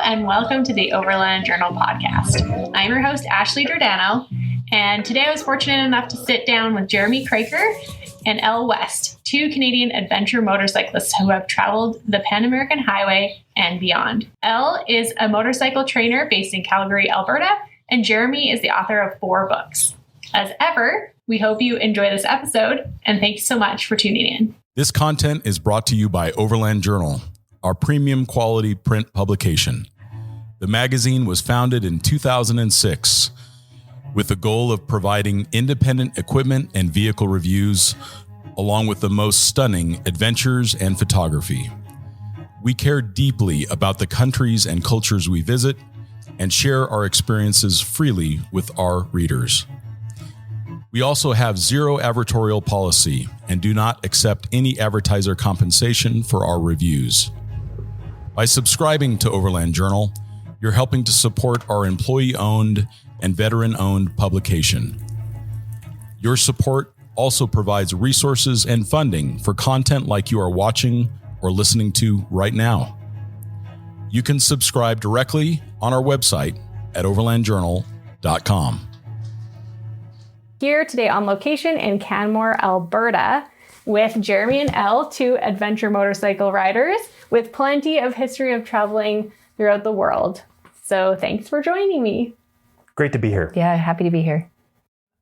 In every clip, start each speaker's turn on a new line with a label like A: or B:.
A: and welcome to the Overland Journal podcast. I'm your host, Ashley Giordano, and today I was fortunate enough to sit down with Jeremy Kroeker and Elle West, two Canadian adventure motorcyclists who have traveled the Pan American Highway and beyond. Elle is a motorcycle trainer based in Calgary, Alberta, and Jeremy is the author of 4 books. As ever, we hope you enjoy this episode, and thanks so much for tuning in.
B: This content is brought to you by Overland Journal, our premium quality print publication. The magazine was founded in 2006 with the goal of providing independent equipment and vehicle reviews, along with the most stunning adventures and photography. We care deeply about the countries and cultures we visit and share our experiences freely with our readers. We also have zero advertorial policy and do not accept any advertiser compensation for our reviews. By subscribing to Overland Journal, you're helping to support our employee-owned and veteran-owned publication. Your support also provides resources and funding for content like you are watching or listening to right now. You can subscribe directly on our website at overlandjournal.com.
A: Here today on location in Canmore, Alberta, with Jeremy and Elle, 2 adventure motorcycle riders with plenty of history of traveling throughout the world. So thanks for joining me.
C: Great to be here.
D: Yeah, happy to be here.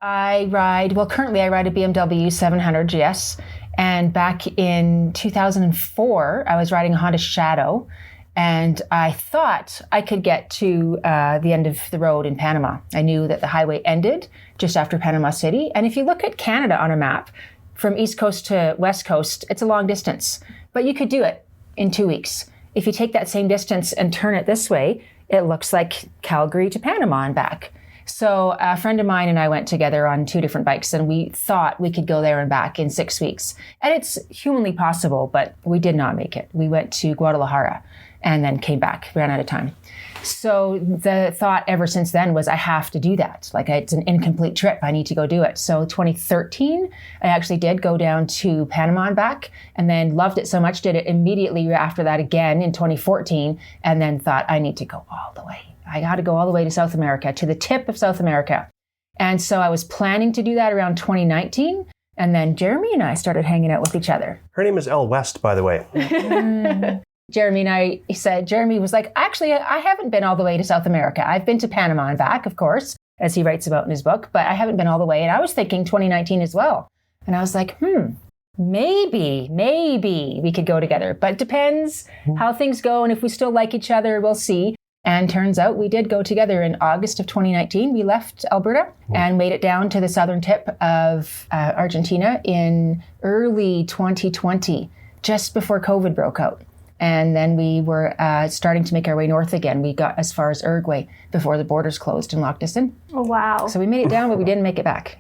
D: Currently I ride a BMW F700GS, and back in 2004, I was riding a Honda Shadow, and I thought I could get to the end of the road in Panama. I knew that the highway ended just after Panama City, and if you look at Canada on a map, from East Coast to West Coast, it's a long distance, but you could do it in 2 weeks. If you take that same distance and turn it this way, it looks like Calgary to Panama and back. So a friend of mine and I went together on 2 different bikes, and we thought we could go there and back in 6 weeks. And it's humanly possible, but we did not make it. We went to Guadalajara and then came back, ran out of time. So the thought ever since then was, I have to do that. Like, it's an incomplete trip. I need to go do it. So 2013, I actually did go down to Panama and back, and then loved it so much, did it immediately after that again in 2014, and then thought, I need to go all the way. I got to go all the way to South America, to the tip of South America. And so I was planning to do that around 2019. And then Jeremy and I started hanging out with each other.
C: Her name is Elle West, by the way.
D: Jeremy and I said, Jeremy was like, actually, I haven't been all the way to South America. I've been to Panama and back, of course, as he writes about in his book, but I haven't been all the way. And I was thinking 2019 as well. And I was like, maybe we could go together, but it depends how things go. And if we still like each other, we'll see. And turns out we did go together in August of 2019. We left Alberta and made it down to the southern tip of Argentina in early 2020, just before COVID broke out. And then we were starting to make our way north again. We got as far as Uruguay before the borders closed and locked us in.
A: Oh, wow.
D: So we made it down, but we didn't make it back.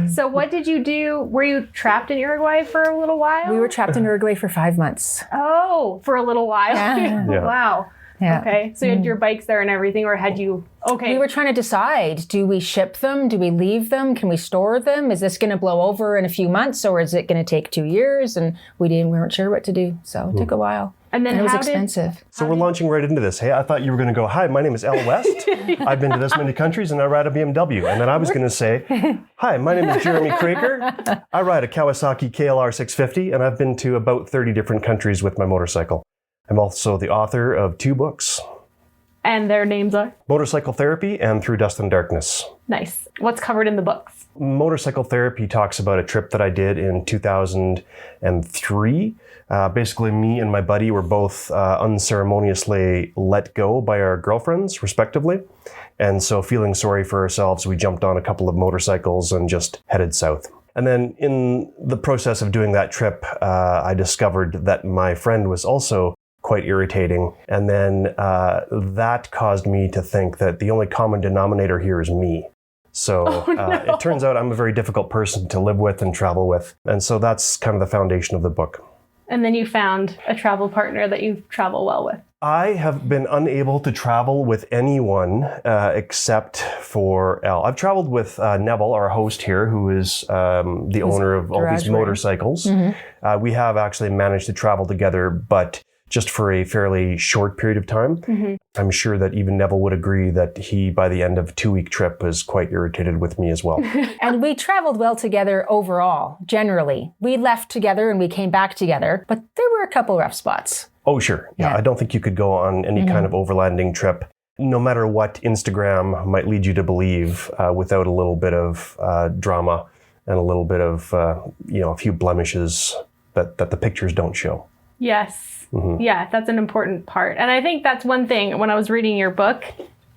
A: So what did you do? Were you trapped in Uruguay for a little while?
D: We were trapped in Uruguay for 5 months.
A: Oh, for a little while.
D: Yeah.
A: Wow.
D: Yeah.
A: Okay. So you had your bikes there and everything, or had you... Okay.
D: We were trying to decide, do we ship them? Do we leave them? Can we store them? Is this going to blow over in a few months, or is it going to take 2 years? And we weren't sure what to do. So it took a while.
A: And then
D: it was expensive.
C: So we're launching right into this. Hey, I thought you were going to go, hi, my name is Elle West. I've been to this many countries and I ride a BMW. And then I was going to say, hi, my name is Jeremy Kroeker. I ride a Kawasaki KLR650 and I've been to about 30 different countries with my motorcycle. I'm also the author of 2 books.
A: And their names are?
C: Motorcycle Therapy and Through Dust and Darkness.
A: Nice. What's covered in the books?
C: Motorcycle Therapy talks about a trip that I did in 2003. Basically, me and my buddy were both unceremoniously let go by our girlfriends, respectively. And so, feeling sorry for ourselves, we jumped on a couple of motorcycles and just headed south. And then in the process of doing that trip, I discovered that my friend was also quite irritating. And then that caused me to think that the only common denominator here is me. So it turns out I'm a very difficult person to live with and travel with. And so that's kind of the foundation of the book.
A: And then you found a travel partner that you travel well with.
C: I have been unable to travel with anyone except for Elle. I've traveled with Neville, our host here, who is the owner of all these motorcycles. Mm-hmm. We have actually managed to travel together, but just for a fairly short period of time. I'm sure that even Neville would agree that he, by the end of a 2-week trip, was quite irritated with me as well.
D: And we traveled well together overall, generally. We left together and we came back together, but there were a couple rough spots.
C: Oh, sure. Yeah, I don't think you could go on any kind of overlanding trip, no matter what Instagram might lead you to believe, without a little bit of drama and a little bit of, a few blemishes that the pictures don't show.
A: Yes. Yeah, that's an important part. And I think that's one thing, when I was reading your book,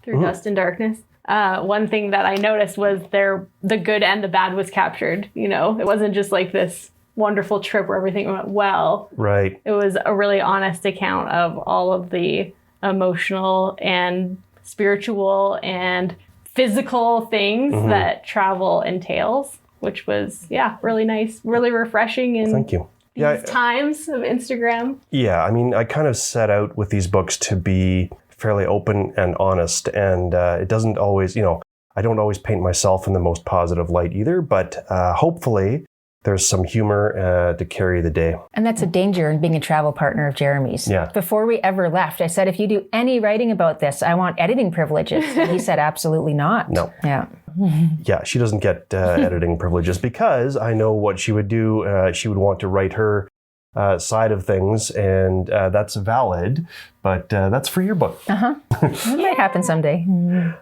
A: Through Dust and Darkness, one thing that I noticed was the good and the bad was captured. You know, it wasn't just like this wonderful trip where everything went well.
C: Right.
A: It was a really honest account of all of the emotional and spiritual and physical things that travel entails, which was, really nice, really refreshing. And
C: thank you.
A: These times of Instagram.
C: Yeah, I mean, I kind of set out with these books to be fairly open and honest, and it doesn't always, I don't always paint myself in the most positive light either, but hopefully there's some humor to carry the day.
D: And that's a danger in being a travel partner of Jeremy's.
C: Yeah.
D: Before we ever left, I said, if you do any writing about this, I want editing privileges. And he said, absolutely not.
C: No.
D: Yeah.
C: Yeah, she doesn't get editing privileges because I know what she would do. She would want to write her side of things, and that's valid, but that's for your book.
D: It might happen someday.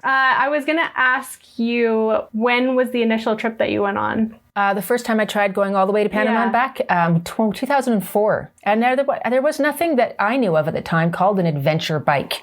A: I was going to ask you, when was the initial trip that you went on?
D: The first time I tried going all the way to Panama and back, 2004. And there was nothing that I knew of at the time called an adventure bike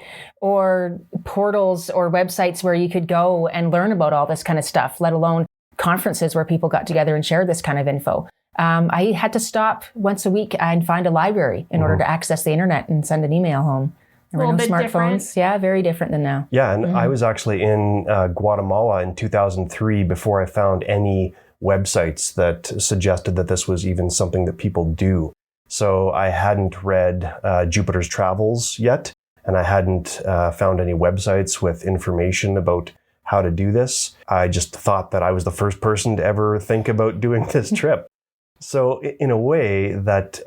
D: or portals or websites where you could go and learn about all this kind of stuff, let alone conferences where people got together and shared this kind of info. I had to stop once a week and find a library in order to access the internet and send an email home. There were no smartphones.
A: Different.
D: Yeah, very different than now.
C: Yeah, and I was actually in Guatemala in 2003 before I found any websites that suggested that this was even something that people do. So I hadn't read Jupiter's Travels yet, and I hadn't found any websites with information about how to do this. I just thought that I was the first person to ever think about doing this trip. So in a way, that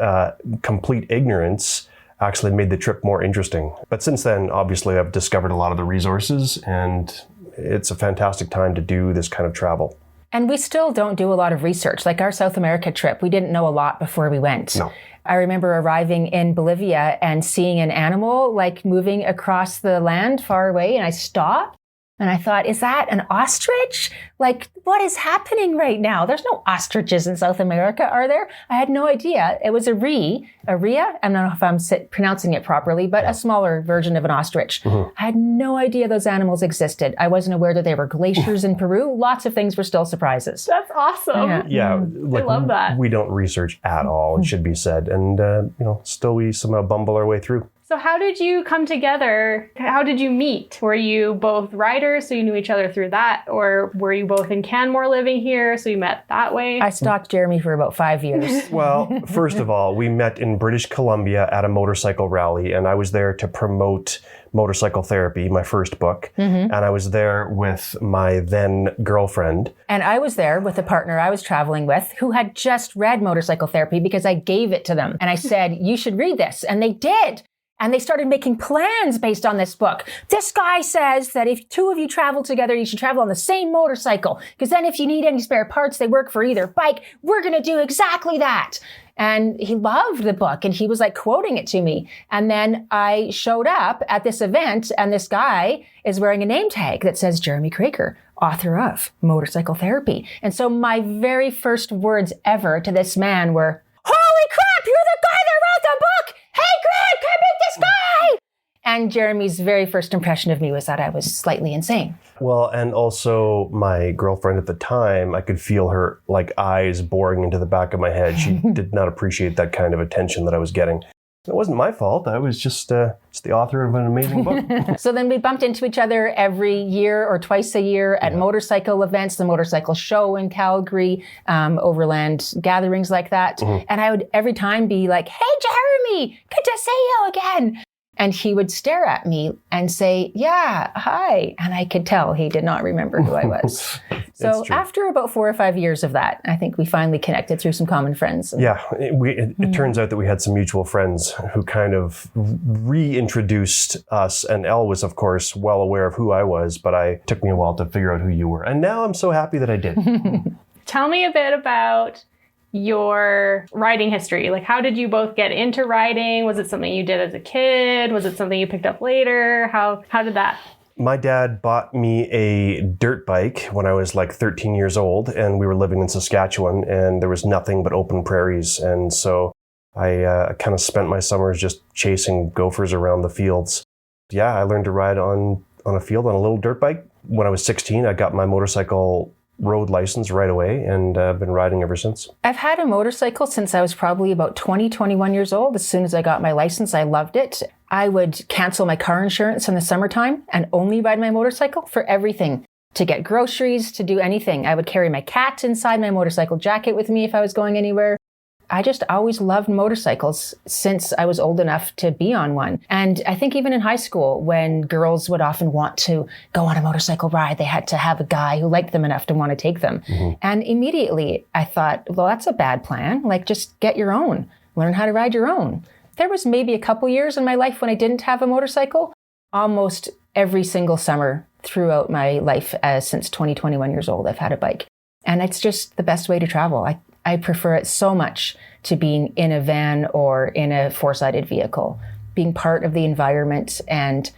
C: complete ignorance actually made the trip more interesting. But since then, obviously, I've discovered a lot of the resources, and it's a fantastic time to do this kind of travel.
D: And we still don't do a lot of research. Like our South America trip, we didn't know a lot before we went.
C: No.
D: I remember arriving in Bolivia and seeing an animal like moving across the land far away, and I stopped and I thought, is that an ostrich? Like, what is happening right now? There's no ostriches in South America, are there? I had no idea. It was a rhea. I don't know if I'm pronouncing it properly, but a smaller version of an ostrich. I had no idea those animals existed. I wasn't aware that there were glaciers in Peru. Lots of things were still surprises.
A: That's awesome.
C: Yeah,
A: I love that.
C: We don't research at all, it should be said. And, still we somehow bumble our way through.
A: So how did you come together? How did you meet? Were you both riders, so you knew each other through that? Or were you both in Canmore living here, so you met that way?
D: I stalked Jeremy for about 5 years.
C: Well, first of all, we met in British Columbia at a motorcycle rally, and I was there to promote Motorcycle Therapy, my first book. And I was there with my then girlfriend.
D: And I was there with a partner I was traveling with who had just read Motorcycle Therapy because I gave it to them. And I said, you should read this. And they did. And they started making plans based on this book. This guy says that if two of you travel together, you should travel on the same motorcycle. Because then if you need any spare parts, they work for either bike. We're going to do exactly that. And he loved the book and he was like quoting it to me. And then I showed up at this event and this guy is wearing a name tag that says Jeremy Kroeker, author of Motorcycle Therapy. And so my very first words ever to this man were, holy crap, you're the guy that wrote the book! Hey, Greg, come meet this guy! And Jeremy's very first impression of me was that I was slightly insane.
C: Well, and also my girlfriend at the time, I could feel her like eyes boring into the back of my head. She did not appreciate that kind of attention that I was getting. It wasn't my fault. I was just the author of an amazing book.
D: So then we bumped into each other every year or twice a year at motorcycle events, the motorcycle show in Calgary, overland gatherings like that. And I would every time be like, hey, Jeremy, good to see you again. And he would stare at me and say, yeah, hi. And I could tell he did not remember who I was. So after about 4 or 5 years of that, I think we finally connected through some common friends.
C: Yeah, it turns out that we had some mutual friends who kind of reintroduced us. And Elle was, of course, well aware of who I was, but it took me a while to figure out who you were. And now I'm so happy that I did.
A: Tell me a bit about your riding history. Like, how did you both get into riding? Was it something you did as a kid? Was it something you picked up later? How did that?
C: My dad bought me a dirt bike when I was like 13 years old, and we were living in Saskatchewan, and there was nothing but open prairies. And so I kind of spent my summers just chasing gophers around the fields. Yeah, I learned to ride on a field on a little dirt bike. When I was 16, I got my motorcycle road license right away, and I've been riding ever since.
D: I've had a motorcycle since I was probably about 21 years old. As soon as I got my license, I loved it. I would cancel my car insurance in the summertime and only ride my motorcycle for everything. To get groceries, to do anything. I would carry my cat inside my motorcycle jacket with me if I was going anywhere. I just always loved motorcycles since I was old enough to be on one. And I think even in high school, when girls would often want to go on a motorcycle ride, they had to have a guy who liked them enough to want to take them. Mm-hmm. And immediately I thought, well, that's a bad plan. Like, just get your own. Learn how to ride your own. There was maybe a couple years in my life when I didn't have a motorcycle. Almost every single summer throughout my life since 21 years old, I've had a bike. And it's just the best way to travel. I prefer it so much to being in a van or in a four-sided vehicle, being part of the environment and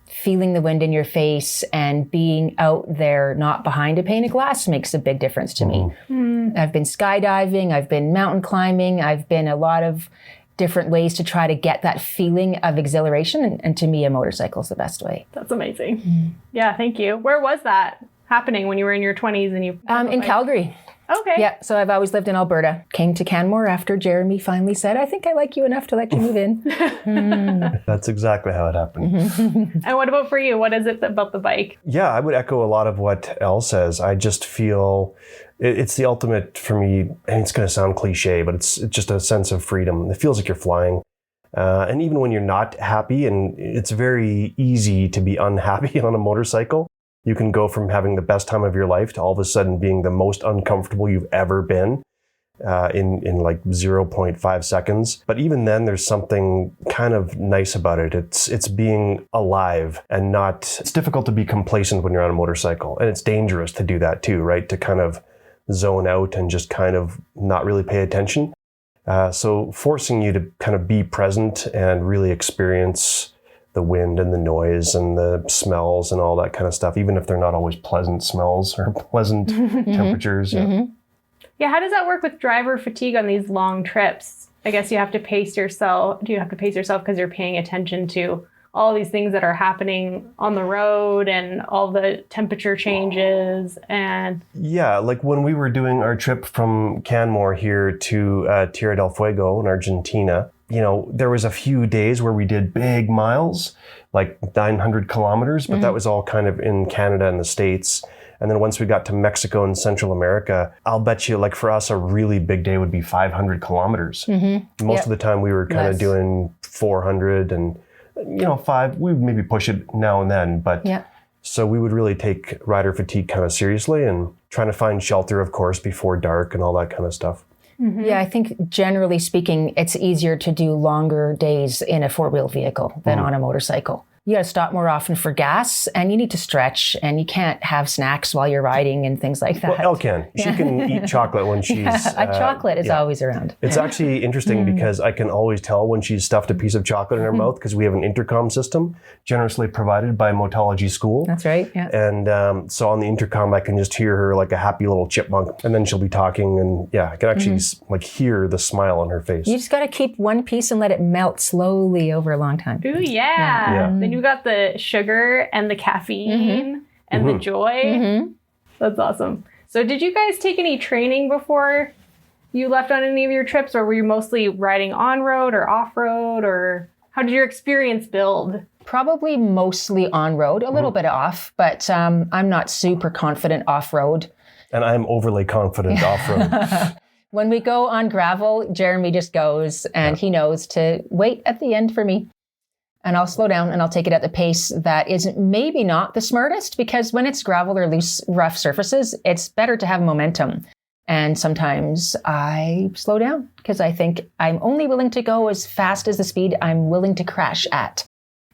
D: feeling the wind in your face and being out there, not behind a pane of glass, makes a big difference to me. Mm. I've been skydiving, I've been mountain climbing, I've been a lot of different ways to try to get that feeling of exhilaration. And to me, a motorcycle is the best way.
A: That's amazing. Mm. Yeah, thank you. Where was that happening when you were in your 20s and you...
D: in Calgary.
A: Okay.
D: Yeah, so I've always lived in Alberta. Came to Canmore after Jeremy finally said, I think I like you enough to let you move in.
C: That's exactly how it happened.
A: And what about for you? What is it about the bike?
C: Yeah, I would echo a lot of what Elle says. I just feel it's the ultimate for me, and it's going to sound cliche, but it's just a sense of freedom. It feels like you're flying. And even when you're not happy, and it's very easy to be unhappy on a motorcycle, you can go from having the best time of your life to all of a sudden being the most uncomfortable you've ever been in like 0.5 seconds. But even then, there's something kind of nice about it. It's being alive and not... It's difficult to be complacent when you're on a motorcycle. And it's dangerous to do that too, right? To kind of zone out and just kind of not really pay attention. So forcing you to kind of be present and really experience the wind and the noise and the smells and all that kind of stuff, even if they're not always pleasant smells or pleasant temperatures. Yeah. Mm-hmm.
A: Yeah, how does that work with driver fatigue on these long trips? I guess you have to pace yourself. Do you have to pace yourself because you're paying attention to all these things that are happening on the road and all the temperature changes? And
C: yeah, like when we were doing our trip from Canmore here to Tierra del Fuego in Argentina, you know, there was a few days where we did big miles, like 900 kilometers, but that was all kind of in Canada and the States. And then once we got to Mexico and Central America, I'll bet you, like for us, a really big day would be 500 kilometers. Mm-hmm. Most of the time we were kind of doing 400 and, you know, 5, we would maybe push it now and then. But so we would really take rider fatigue kind of seriously and trying to find shelter, of course, before dark and all that kind of stuff.
D: Mm-hmm. Yeah, I think generally speaking, it's easier to do longer days in a four-wheel vehicle than on a motorcycle. You got to stop more often for gas, and you need to stretch, and you can't have snacks while you're riding and things like that.
C: Well, Elle can. She can eat chocolate when she's...
D: chocolate is always around.
C: It's actually interesting because I can always tell when she's stuffed a piece of chocolate in her mouth because we have an intercom system generously provided by Motology School.
D: That's right, yeah.
C: And so on the intercom, I can just hear her like a happy little chipmunk, and then she'll be talking, and I can actually like hear the smile on her face.
D: You just got to keep one piece and let it melt slowly over a long time.
A: Ooh, yeah. Then you've got the sugar and the caffeine and the joy. That's awesome. So did you guys take any training before you left on any of your trips, or were you mostly riding on-road or off-road, or how did your experience build?
D: Probably mostly on-road, a little bit off, but I'm not super confident off-road.
C: And I'm overly confident off-road.
D: When we go on gravel, Jeremy just goes and he knows to wait at the end for me. and I'll slow down and I'll take it at the pace that is maybe not the smartest, because when it's gravel or loose, rough surfaces, it's better to have momentum. And sometimes I slow down because I think I'm only willing to go as fast as the speed I'm willing to crash at.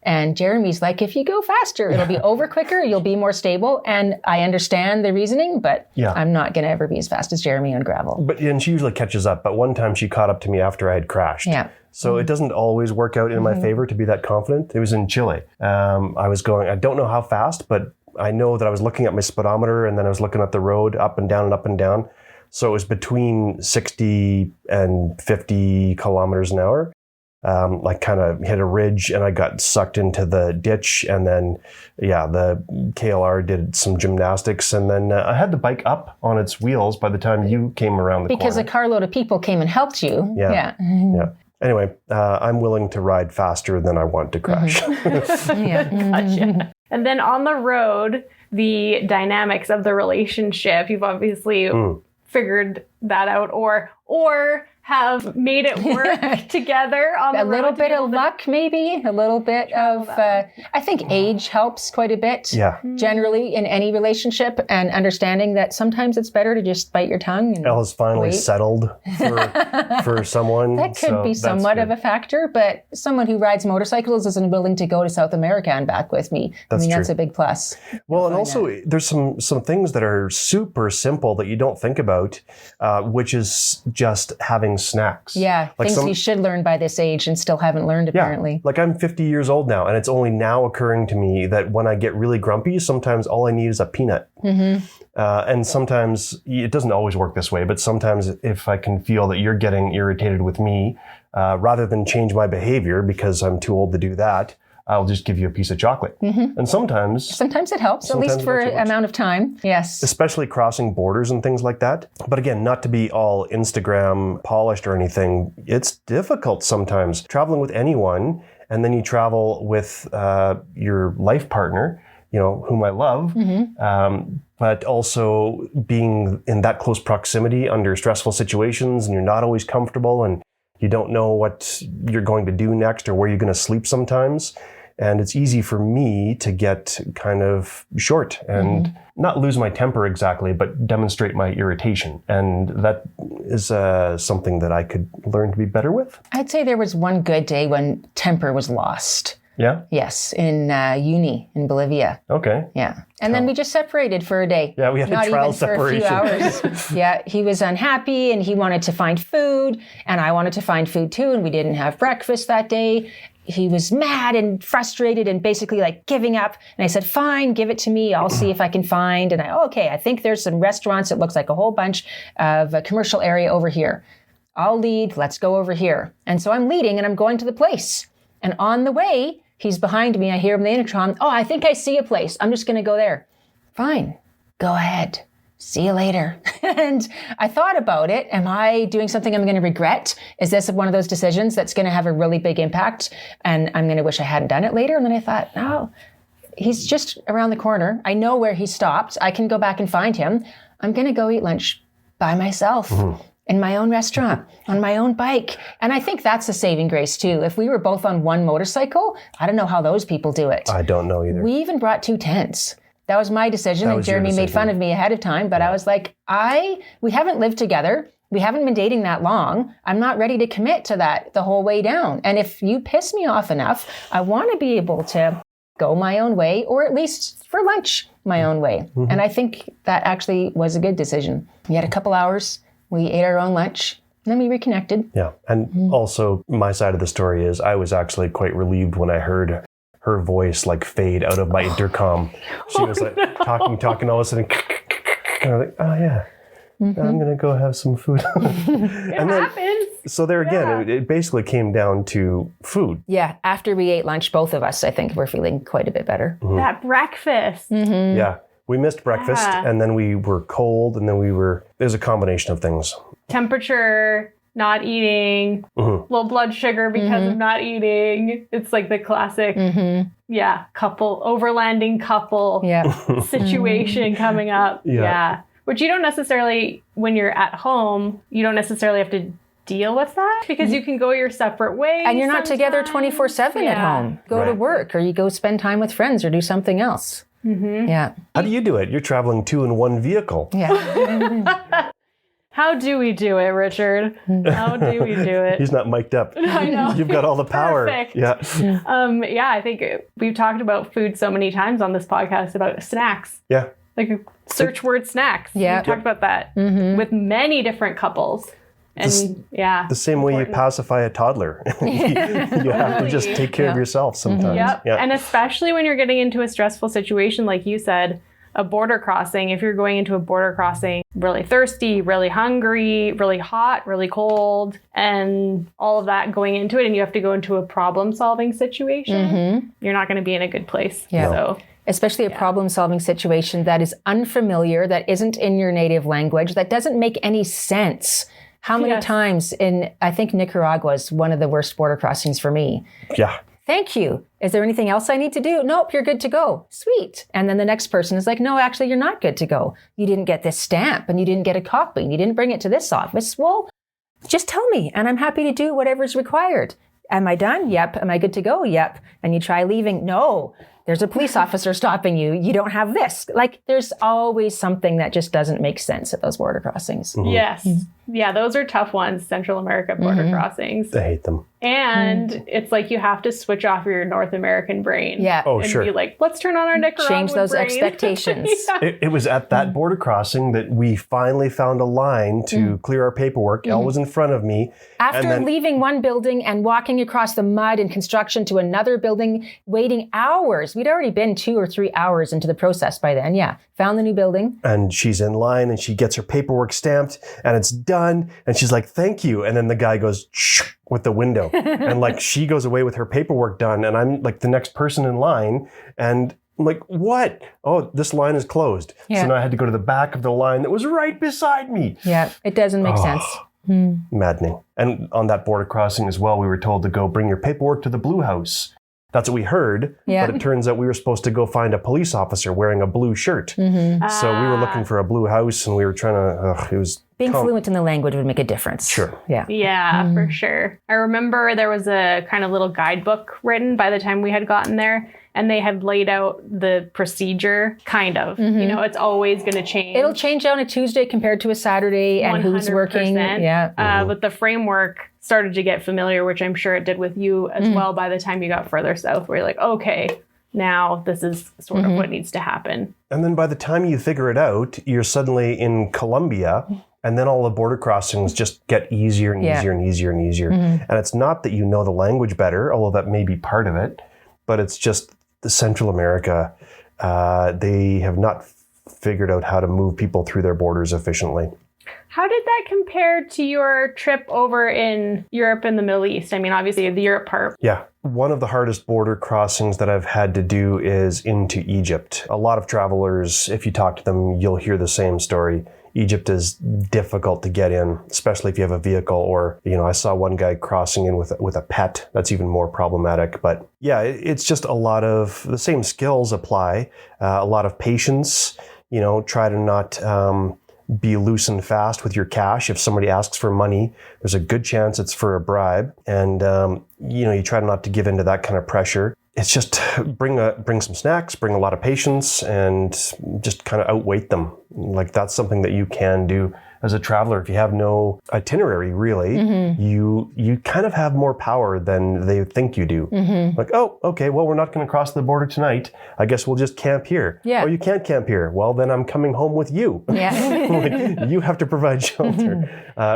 D: And Jeremy's like, if you go faster, it'll be over quicker, you'll be more stable. And I understand the reasoning, but I'm not going to ever be as fast as Jeremy on gravel.
C: And she usually catches up. But one time she caught up to me after I had crashed.
D: Yeah.
C: So it doesn't always work out in my favor to be that confident. It was in Chile. I was going, I don't know how fast, but I know that I was looking at my speedometer and then I was looking at the road up and down and up and down. So it was between 60 and 50 kilometers an hour. Like kind of hit a ridge and I got sucked into the ditch, and then the KLR did some gymnastics, and then I had the bike up on its wheels by the time you came around the corner.
D: Because a carload of people came and helped you.
C: Yeah. Anyway, I'm willing to ride faster than I want to crash.
A: Gotcha. And then on the road, the dynamics of the relationship, you've obviously figured that out, or have made it work together on the road.
D: A little bit of luck, maybe. A little bit of, I think age helps quite a bit.
C: Yeah.
D: Generally in any relationship, and understanding that sometimes it's better to just bite your tongue. And
C: Elle has finally settled for someone.
D: That could be somewhat of a factor, but someone who rides motorcycles isn't willing to go to South America and back with me. That's a big plus.
C: Well, and also there's some things that are super simple that you don't think about, which is just having snacks.
D: Yeah, like things you should learn by this age and still haven't learned apparently.
C: Yeah, like I'm 50 years old now, and it's only now occurring to me that when I get really grumpy, sometimes all I need is a peanut. And sometimes, it doesn't always work this way, but sometimes if I can feel that you're getting irritated with me, rather than change my behavior because I'm too old to do that, I'll just give you a piece of chocolate. And sometimes
D: it helps, at least for an amount of time. Yes.
C: Especially crossing borders and things like that. But again, not to be all Instagram polished or anything. It's difficult sometimes traveling with anyone, and then you travel with your life partner, whom I love. But also being in that close proximity under stressful situations, and you're not always comfortable, and you don't know what you're going to do next or where you're going to sleep sometimes. And it's easy for me to get kind of short and not lose my temper exactly, but demonstrate my irritation. And that is something that I could learn to be better with.
D: I'd say there was one good day when temper was lost.
C: Yeah?
D: Yes, in uni in Bolivia.
C: Okay.
D: Yeah. And then we just separated for a day.
C: Yeah, we had a trial separation.
D: For a few hours. Yeah, he was unhappy and he wanted to find food, and I wanted to find food too, and we didn't have breakfast that day. He was mad and frustrated and basically like giving up. And I said, fine, give it to me. I'll see if I can find. And I think there's some restaurants. It looks like a whole bunch of a commercial area over here. I'll lead. Let's go over here. And so I'm leading and I'm going to the place. And on the way, he's behind me. I hear him in the intercom. Oh, I think I see a place. I'm just going to go there. Fine. Go ahead. See you later. And I thought about it. Am I doing something I'm going to regret? Is this one of those decisions that's going to have a really big impact and I'm going to wish I hadn't done it later? And then I thought, no, he's just around the corner. I know where he stopped. I can go back and find him. I'm going to go eat lunch by myself. In my own restaurant, on my own bike. And I think that's a saving grace too. If we were both on one motorcycle, I don't know how those people do it.
C: I don't know either.
D: We even brought 2 tents. That was my decision, and Jeremy made fun of me ahead of time, but I was like, we haven't lived together. We haven't been dating that long. I'm not ready to commit to that the whole way down. And if you piss me off enough, I want to be able to go my own way, or at least for lunch, my own way. And I think that actually was a good decision. We had a couple hours. We ate our own lunch, and then we reconnected.
C: Yeah, and also my side of the story is I was actually quite relieved when I heard her voice like fade out of my intercom. She was like talking, all of a sudden, and I'm like, oh yeah, I'm going to go have some food.
A: And then, happens.
C: So there again, it basically came down to food.
D: Yeah, after we ate lunch, both of us, I think we're feeling quite a bit better.
A: That breakfast.
C: Yeah. We missed breakfast, and then we were cold, and then there's a combination of things.
A: Temperature, not eating, low blood sugar because of not eating. It's like the classic, overlanding couple situation coming up. Yeah. Which you don't necessarily, when you're at home, you don't necessarily have to deal with that because you can go your separate ways.
D: And you're not together
A: sometimes.
D: 24/7 at home. Go to work, or you go spend time with friends, or do something else. Yeah.
C: How do you do it? You're traveling 2 in one vehicle.
D: Yeah.
A: How do we do it, Richard? How do we do it?
C: He's not mic'd up.
A: I know.
C: You've got all the power.
A: Perfect.
C: Yeah.
A: I think we've talked about food so many times on this podcast about snacks.
C: Yeah.
A: Like search word snacks.
D: Yeah.
A: We've talked about that with many different couples. And
C: The same way you pacify a toddler. You have to just take care of yourself sometimes.
A: Yep.
C: Yeah.
A: And especially when you're getting into a stressful situation, like you said, a border crossing, if you're going into a border crossing really thirsty, really hungry, really hot, really cold, and all of that going into it, and you have to go into a problem-solving situation, you're not going to be in a good place.
D: Yeah.
A: So,
D: Especially a problem-solving situation that is unfamiliar, that isn't in your native language, that doesn't make any sense. How many times I think Nicaragua is one of the worst border crossings for me.
C: Yeah.
D: Thank you. Is there anything else I need to do? Nope, you're good to go. Sweet. And then the next person is like, no, actually, you're not good to go. You didn't get this stamp and you didn't get a copy and you didn't bring it to this office. Well, just tell me and I'm happy to do whatever's required. Am I done? Yep. Am I good to go? Yep. And you try leaving. No, there's a police officer stopping you. You don't have this. Like there's always something that just doesn't make sense at those border crossings.
A: yes. Yeah, those are tough ones, Central America border crossings.
C: I hate them.
A: And it's like you have to switch off your North American brain.
D: Yeah.
C: Oh,
A: and
C: sure.
A: be like, let's turn on our Nicaraguan
D: Change those
A: brain.
D: expectations.
C: It was at that border crossing that we finally found a line to clear our paperwork. Elle was in front of me.
D: After leaving one building and walking across the mud and construction to another building, waiting hours. We'd already been 2 or 3 hours into the process by then. Yeah. Found the new building.
C: And she's in line and she gets her paperwork stamped and it's done. And she's like, thank you. And then the guy goes shh with the window. And like she goes away with her paperwork done. And I'm like the next person in line. And I'm like, what? Oh, this line is closed.
D: Yeah.
C: So now I had to go to the back of the line that was right beside me.
D: Yeah. It doesn't make sense.
C: Maddening. And on that border crossing as well, we were told to go bring your paperwork to the Blue House. That's what we heard.
D: Yeah.
C: But it turns out we were supposed to go find a police officer wearing a blue shirt. So we were looking for a blue house and we were trying to, it was...
D: Being fluent in the language would make a difference.
C: Sure.
D: Yeah.
A: Yeah, for sure. I remember there was a kind of little guidebook written by the time we had gotten there, and they had laid out the procedure, kind of. You know, it's always going to change.
D: It'll change on a Tuesday compared to a Saturday and who's working.
A: 100%.
D: Yeah.
A: But the framework started to get familiar, which I'm sure it did with you as well by the time you got further south, where you're like, okay, now this is sort of what needs to happen.
C: And then by the time you figure it out, you're suddenly in Colombia. And then all the border crossings just get easier and easier and easier and easier. And it's not that you know the language better, although that may be part of it, but it's just the Central America. They have not figured out how to move people through their borders efficiently.
A: How did that compare to your trip over in Europe and the Middle East? I mean, obviously the Europe part.
C: Yeah. One of the hardest border crossings that I've had to do is into Egypt. A lot of travelers, if you talk to them, you'll hear the same story. Egypt is difficult to get in, especially if you have a vehicle or, you know, I saw one guy crossing in with a pet. That's even more problematic. But yeah, it's just a lot of the same skills apply, a lot of patience, you know, try to not be loose and fast with your cash. If somebody asks for money, there's a good chance it's for a bribe. And, you know, you try not to give into that kind of pressure. It's just bring some snacks, bring a lot of patience, and just kind of outweight them. Like that's something that you can do as a traveler. If you have no itinerary, really, you kind of have more power than they think you do. Like, oh, okay, well, we're not going to cross the border tonight. I guess we'll just camp here.
D: Yeah.
C: Oh, you can't camp here. Well, then I'm coming home with you.
D: Yeah.
C: You have to provide shelter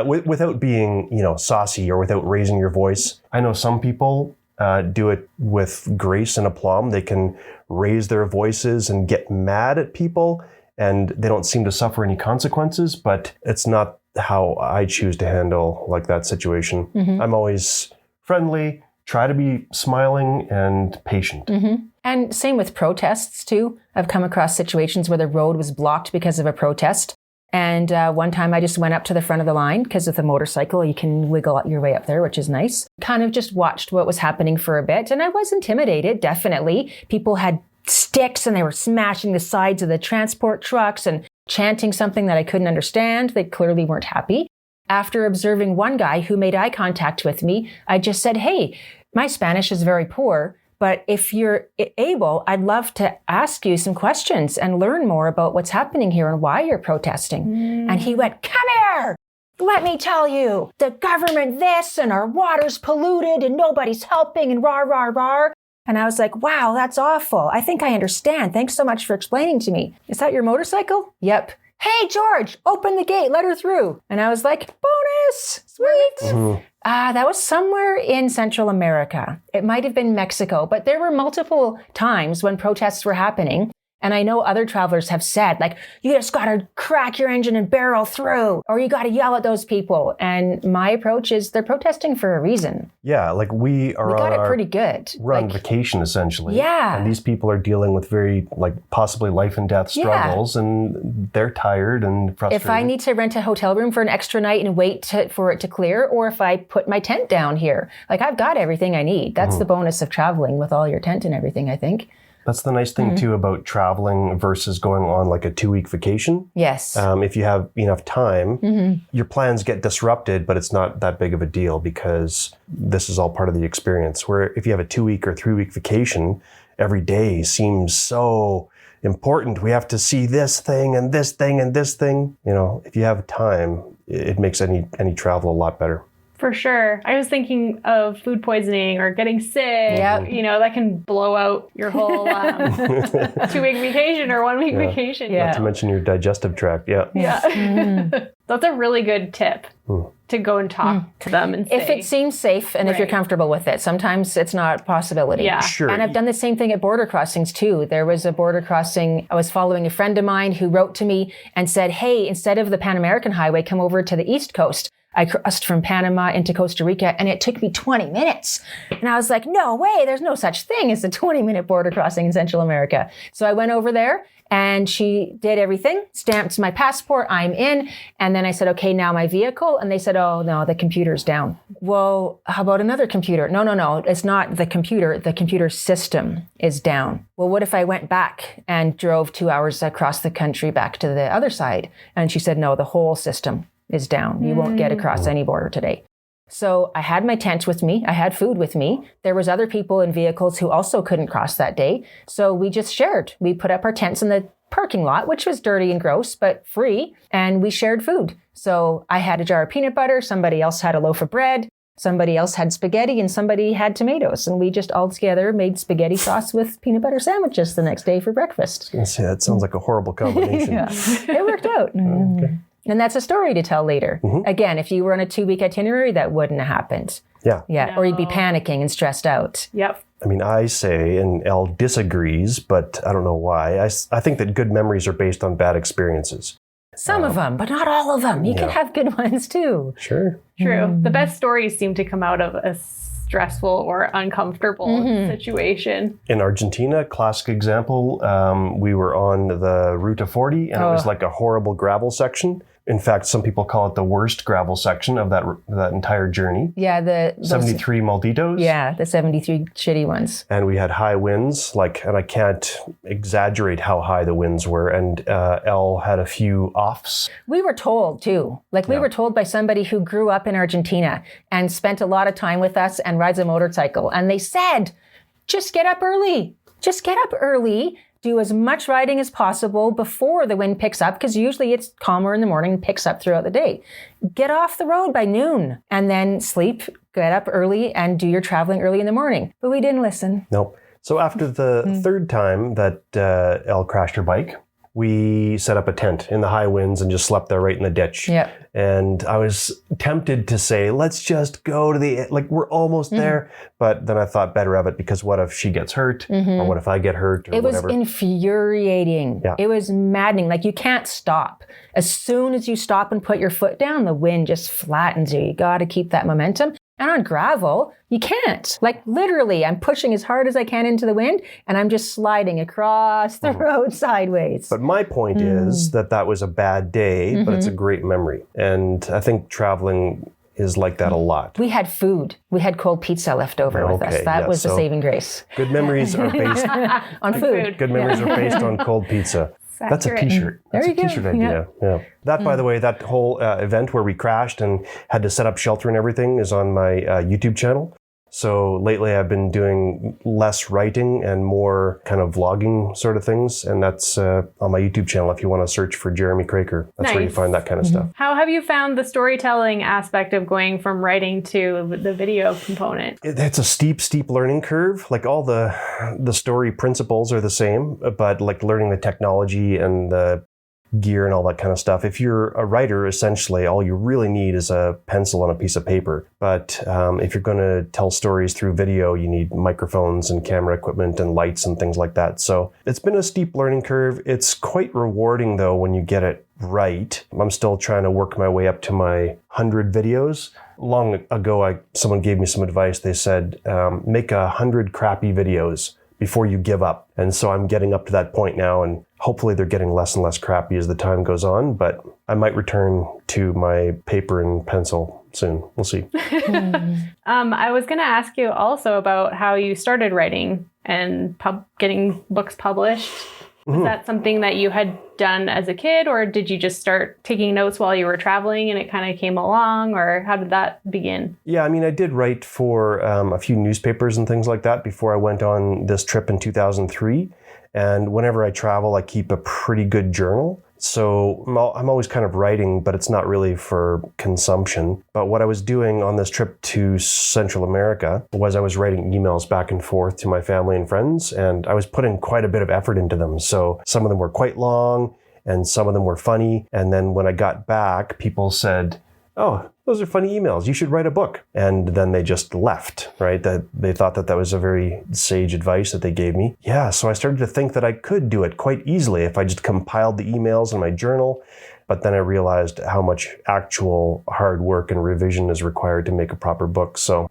C: without being, you know, saucy or without raising your voice. I know some people do it with grace and aplomb. They can raise their voices and get mad at people, and they don't seem to suffer any consequences, but it's not how I choose to handle like that situation. I'm always friendly, try to be smiling and patient.
D: And same with protests too. I've come across situations where the road was blocked because of a protest. And one time I just went up to the front of the line because with a motorcycle, you can wiggle your way up there, which is nice. Kind of just watched what was happening for a bit. And I was intimidated, definitely. People had sticks and they were smashing the sides of the transport trucks and chanting something that I couldn't understand. They clearly weren't happy. after observing one guy who made eye contact with me, I just said, hey, my Spanish is very poor, but if you're able, I'd love to ask you some questions and learn more about what's happening here and why you're protesting. And he went, come here. Let me tell you, the government this and our water's polluted and nobody's helping and rah, rah, rah. And I was like, wow, that's awful. I think I understand. Thanks so much for explaining to me. Is that your motorcycle? Yep. Hey, George, open the gate, let her through. And I was like, bonus, sweet. That was somewhere in Central America. It might have been Mexico, but there were multiple times when protests were happening. And I know other travelers have said, like, you just got to crack your engine and barrel through, or you got to yell at those people. And my approach is they're protesting for a reason.
C: Yeah, like we
D: got it pretty good.
C: We're on vacation, essentially.
D: Yeah.
C: And these people are dealing with very, like, possibly life and death struggles, and they're tired and frustrated.
D: If I need to rent a hotel room for an extra night and wait for it to clear, or if I put my tent down here, like, I've got everything I need. That's the bonus of traveling with all your tent and everything, I think.
C: That's the nice thing, too, about traveling versus going on like a 2-week vacation.
D: Yes.
C: If you have enough time, your plans get disrupted, but it's not that big of a deal because this is all part of the experience. Where if you have a 2-week or 3-week vacation, every day seems so important. We have to see this thing and this thing and this thing. You know, if you have time, it makes any travel a lot better.
A: For sure. I was thinking of food poisoning or getting sick.
D: Yep.
A: You know, that can blow out your whole 2-week vacation or 1-week vacation.
D: Yeah.
C: Not to mention your digestive tract. Yeah.
A: Yeah. That's a really good tip to go and talk to them and say.
D: If it seems safe and if you're comfortable with it. Sometimes it's not a possibility.
A: Yeah.
C: Sure.
D: And I've done the same thing at border crossings too. There was a border crossing. I was following a friend of mine who wrote to me and said, hey, instead of the Pan American Highway, come over to the East Coast. I crossed from Panama into Costa Rica and it took me 20 minutes. And I was like, no way, there's no such thing as a 20-minute border crossing in Central America. So I went over there and she did everything, stamped my passport, I'm in. And then I said, okay, now my vehicle. And they said, oh, no, the computer's down. Well, how about another computer? No, it's not the computer system is down. Well, what if I went back and drove 2 hours across the country back to the other side? And she said, no, the whole system is down. You won't get across any border today. So I had my tent with me. I had food with me. There was other people in vehicles who also couldn't cross that day. So we just shared. We put up our tents in the parking lot, which was dirty and gross, but free. And we shared food. So I had a jar of peanut butter. Somebody else had a loaf of bread. Somebody else had spaghetti and somebody had tomatoes. And we just all together made spaghetti sauce with peanut butter sandwiches the next day for breakfast.
C: Yeah, that sounds like a horrible combination.
D: It worked out. Okay. And that's a story to tell later. Again, if you were on a 2-week itinerary, that wouldn't have happened. Yeah.
A: No.
D: Or you'd be panicking and stressed out.
A: Yep.
C: I mean, I say, and Elle disagrees, but I don't know why. I think that good memories are based on bad experiences.
D: Some of them, but not all of them. You can have good ones too.
C: Sure.
A: True. The best stories seem to come out of a stressful or uncomfortable situation.
C: In Argentina, classic example, we were on the Ruta 40 and it was like a horrible gravel section. In fact, some people call it the worst gravel section of that entire journey.
D: Yeah, the
C: 73 Malditos.
D: Yeah, the 73 shitty ones.
C: And we had high winds, and I can't exaggerate how high the winds were. And Elle had a few offs.
D: We were told too. We were told by somebody who grew up in Argentina and spent a lot of time with us and rides a motorcycle. And they said, just get up early. Just get up early. Do as much riding as possible before the wind picks up, because usually it's calmer in the morning and picks up throughout the day. Get off the road by noon and then sleep, get up early and do your traveling early in the morning. But we didn't listen.
C: Nope. So after the third time that Elle crashed her bike, we set up a tent in the high winds and just slept there right in the ditch.
D: Yep.
C: And I was tempted to say, let's just go to we're almost there. But then I thought better of it, because what if she gets hurt? Or what if I get hurt? Or
D: it was
C: whatever.
D: infuriating.
C: Yeah.
D: It was maddening. You can't stop. As soon as you stop and put your foot down, the wind just flattens you. You got to keep that momentum. And on gravel, you can't. Literally, I'm pushing as hard as I can into the wind, and I'm just sliding across the road sideways.
C: But my point is that was a bad day, but it's a great memory. And I think traveling is like that a lot.
D: We had food. We had cold pizza left over with us. That was the saving grace.
C: Good memories are based
D: on food.
C: Good memories are based on cold pizza. That's a t-shirt. That's a t-shirt idea. Yeah. That, by the way, that whole event where we crashed and had to set up shelter and everything is on my YouTube channel. So lately I've been doing less writing and more kind of vlogging sort of things. And that's on my YouTube channel if you want to search for Jeremy Kroeker. That's where you find that kind of stuff.
A: How have you found the storytelling aspect of going from writing to the video component?
C: It's a steep learning curve. Like all the story principles are the same, but like learning the technology and the gear and all that kind of stuff. If you're a writer, essentially, all you really need is a pencil and a piece of paper. But if you're going to tell stories through video, you need microphones and camera equipment and lights and things like that. So it's been a steep learning curve. It's quite rewarding, though, when you get it right. I'm still trying to work my way up to my 100 videos. Long ago, someone gave me some advice. They said, make 100 crappy videos before you give up. And so I'm getting up to that point now, and hopefully they're getting less and less crappy as the time goes on, but I might return to my paper and pencil soon. We'll see.
A: I was going to ask you also about how you started writing and getting books published. Was that something that you had done as a kid, or did you just start taking notes while you were traveling and it kind of came along, or how did that begin? Yeah,
C: I mean, I did write for a few newspapers and things like that before I went on this trip in 2003. And whenever I travel, I keep a pretty good journal. So I'm always kind of writing, but it's not really for consumption. But what I was doing on this trip to Central America was I was writing emails back and forth to my family and friends, and I was putting quite a bit of effort into them. So some of them were quite long, and some of them were funny. And then when I got back, people said, "Oh, those are funny emails. You should write a book." And then they just left, right? That they thought that was a very sage advice that they gave me. Yeah, so I started to think that I could do it quite easily if I just compiled the emails in my journal. But then I realized how much actual hard work and revision is required to make a proper book. So